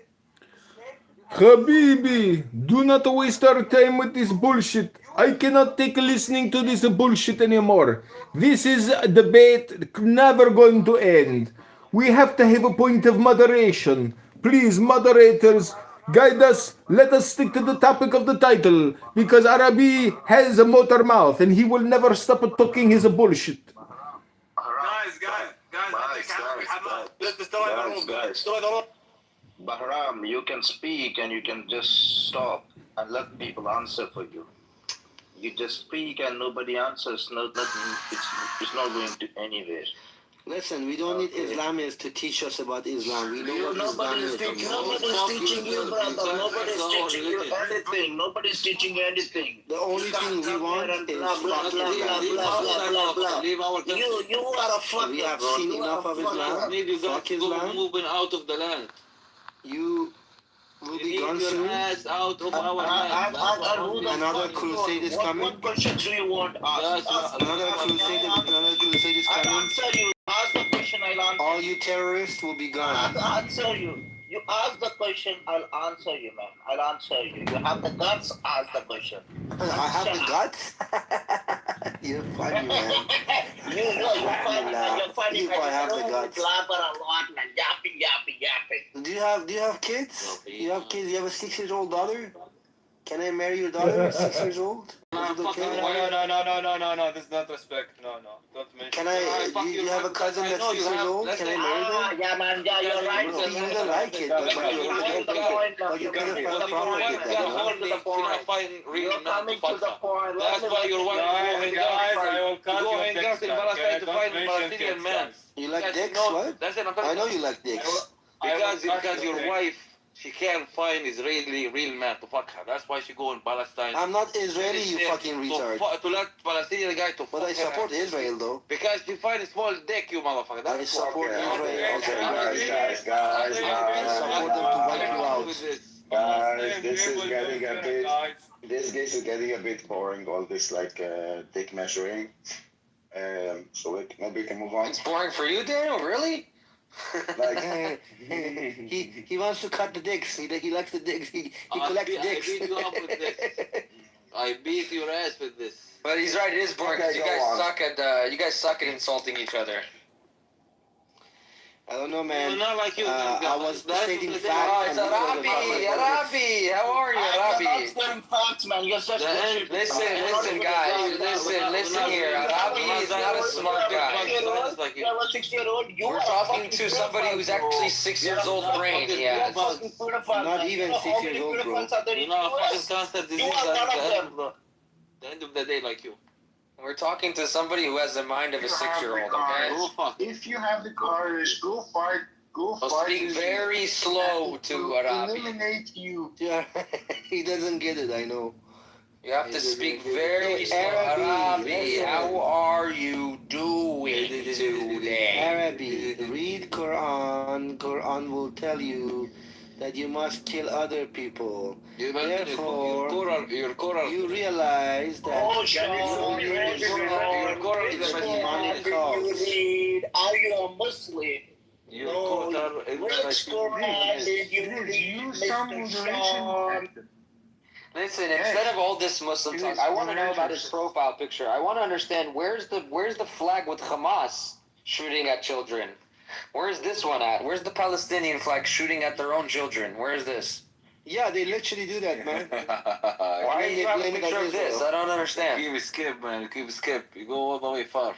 Habibi, do not waste our time with this bullshit. I cannot take listening to this bullshit anymore. This is a debate never going to end. We have to have a point of moderation. Please, moderators, guide us. Let us stick to the topic of the title, because Arabi has a motor mouth and he will never stop talking his bullshit. Guys. Bahram, you can speak and you can just stop and let people answer for you. You just speak and nobody answers. It's not going to anywhere. Listen, we don't need Islamists to teach us about Islam. We know what Islam is. Nobody's teaching you, brother. Nobody's teaching you anything. Nobody's teaching you anything. The only thing we want is blah, blah, blah. You are a fucker. We have seen enough of Islam. Fuck Islam. Moving out of the land. You will be gone your soon. ass out of our land. Another crusade is coming. What question do you want asked? Another crusade is coming. I'll answer you. Ask the question, I'll answer. All you terrorists will be gone. I'll answer you. You ask the question, I'll answer you, man. I'll answer you. You have the guts, ask the question. I have the guts? You're funny, man. You know, you're funny, man. You're funny, man. I have the guts. Blabber a lot, man. Yapping. Do you have kids? You have kids? You have a 6-year-old daughter? Can I marry your daughter? 6 years old? Is it okay? No. This is not respect. No. Don't mention. Can I? Do you have a cousin that's 6 years old? Can I marry them? Yeah, man. Yeah, you're right. Bro, you don't like it, but you could have found profit with that, You're coming to the point. That's why you're one Guys, I will cut go your and dicks, in Palestine to don't find mention Palestinian kids, man. guys. You like dicks? What? That's it. I know you like dicks. Because your wife, she can't find Israeli real man to fuck her. That's why she go in Palestine. I'm not Israeli, you fucking retard. To let Palestinian guy to fuck But I support Israel, though. Because she find a small dick, you motherfucker. I support Israel. Guys. I support them to wipe you out. Guys, this is getting a bit boring. All this like dick measuring. So maybe we can move on. It's boring for you, Daniel? Really? Like he wants to cut the dicks. He likes the dicks. He collects dicks. I beat you up with this. I beat your ass with this. But he's right. It is boring. Okay, You guys suck at insulting each other. I don't know, man. Not like you. I was stating facts. Oh, it's Arabi. How are you, Arabi? I'm not stating facts, man. You're such a Listen, guys. Listen here. Arabi is not a smart guy. You're a 6-year-old. We're talking to somebody who's actually 6 years old brain. Yeah. Not even 6 years old, bro. You're not a fucking cancer disease. You are one of them. The end of the day, like you. We're talking to somebody who has the mind of a 6-year-old, okay? If you have the courage, go fight. I'll speak very slow to Arabi. Eliminate you. Yeah, he doesn't get it, I know. You have to speak very slow. Arabi, how are you doing today? Arabi, read Quran. Quran will tell you that you must kill other people. Therefore, you realize that your Quran is a demonic cause. Are you a Muslim? Your Which Quran did you read, Mr. Sean? Listen, instead of all this Muslim talk, I want to know about his profile picture. I want to understand where's the flag with Hamas shooting at children? Where's this one at? Where's the Palestinian flag shooting at their own children? Where is this? Yeah, they literally do that, man. Why do you have a picture of this? I don't understand. Keep skip, man. Keep skip. You go all the way far.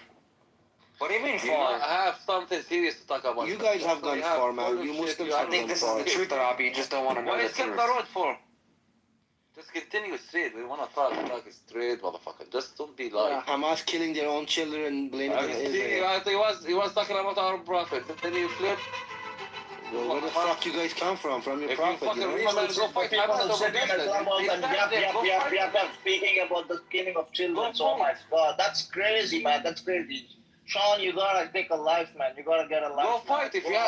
What do you mean You far? have something serious to talk about. You guys have gone far, man. You Muslims I have think gone this far. is the truth, Arabi. You just don't want to know Why the skip truth. the road for? Just continue straight. We want to talk straight, motherfucker. Just don't be lying. Hamas killing their own children, blaming it on Israel. He was talking about our prophet. Then you flip. Well, where the fuck you guys come from? From your prophet, you know? Go fight. Speaking about the killing of children. Oh my God, that's crazy, man. That's crazy. Sean, you gotta take a life, man. You gotta get a life. Go fight. If you go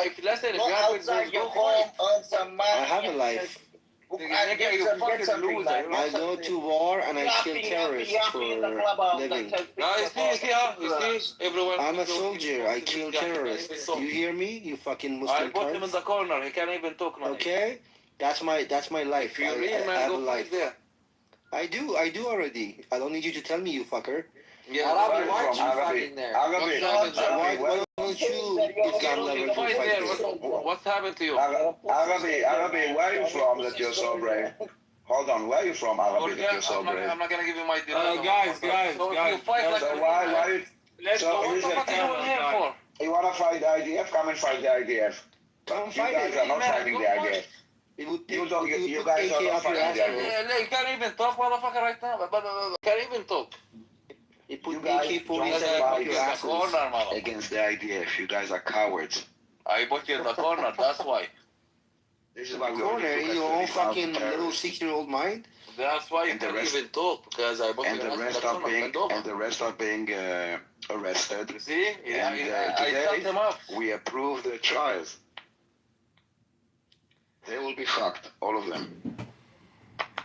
outside your home, earn some money. I have a life. I go to war and I kill terrorists for living. You see, everyone. I'm a soldier. I kill terrorists. You hear me? You fucking Muslim I put him in the corner. He can't even talk now. Okay, that's my life. If you're I real, man, have a go life. fight there. I do already. I don't need you to tell me, you fucker. Yeah, Arabi, why aren't you fighting there? Why don't you Islam lover go fight there? What's happened to you? Arabi, where are you from that you're so brave? Hold on, where are you from, Arabi, that you're so brave? I'm not gonna give you my Guys. So if you fight like So why Let's so go. what the fuck are you here for? you wanna fight the IDF? Come and fight the IDF. Come You fight guys it. are not fighting the IDF. You guys are not fighting the IDF. You can't even talk, motherfucker, right now. You can't even talk. You put You guys AK-47 up your asses. against the IDF. You guys are cowards. I put you in the corner, that's why. This is why we Corner in your own fucking little 6-year-old mind. That's why you can't even talk, because I put you and in the rest are being arrested. You see? And I shut them up. we approve their trials. They will be fucked, all of them.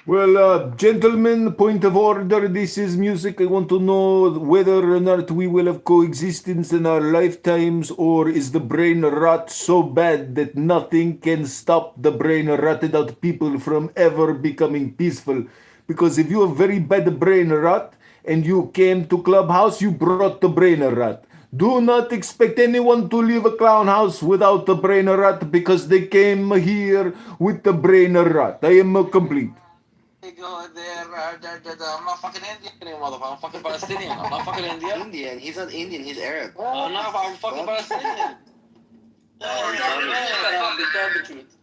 Well, gentlemen, point of order. This is music. I want to know whether or not we will have coexistence in our lifetimes, or is the brain rot so bad that nothing can stop the brain rotted out people from ever becoming peaceful? Because if you have very bad brain rot and you came to Clubhouse, you brought the brain rot. Do not expect anyone to leave a clown house without the brain rot because they came here with the brain rot. I am complete. Go there. I'm not fucking Indian anymore, motherfucker. I'm fucking Palestinian. I'm not fucking Indian. Indian. He's not Indian. He's Arab. I'm fucking Palestinian. Tell the truth.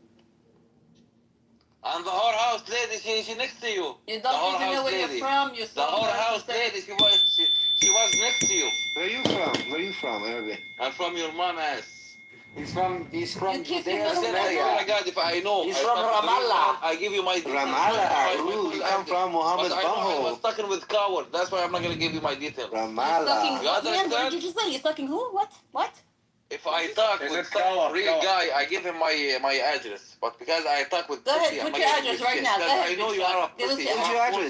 And the whorehouse lady, she next to you. You don't even know where you're from. You're the whorehouse lady, she was next to you. Where are you from? Where are you from, Arabic? I'm from your mom ass. He's from I swear to God, if I know. He's from Ramallah. I give you my details. Ramallah. Ooh, you come from Muhammad's I bumhole. was stuck with coward. That's why I'm not gonna give you my details. Ramallah. You What did understand? you just say? You're sucking who? What? If I talk with some real guy, I give him my address. But because I talk with Go ahead, pussy, I'm put not your giving you address right shit. now. Go Because ahead, I know bitch. you are a Give us pussy. your What's your address?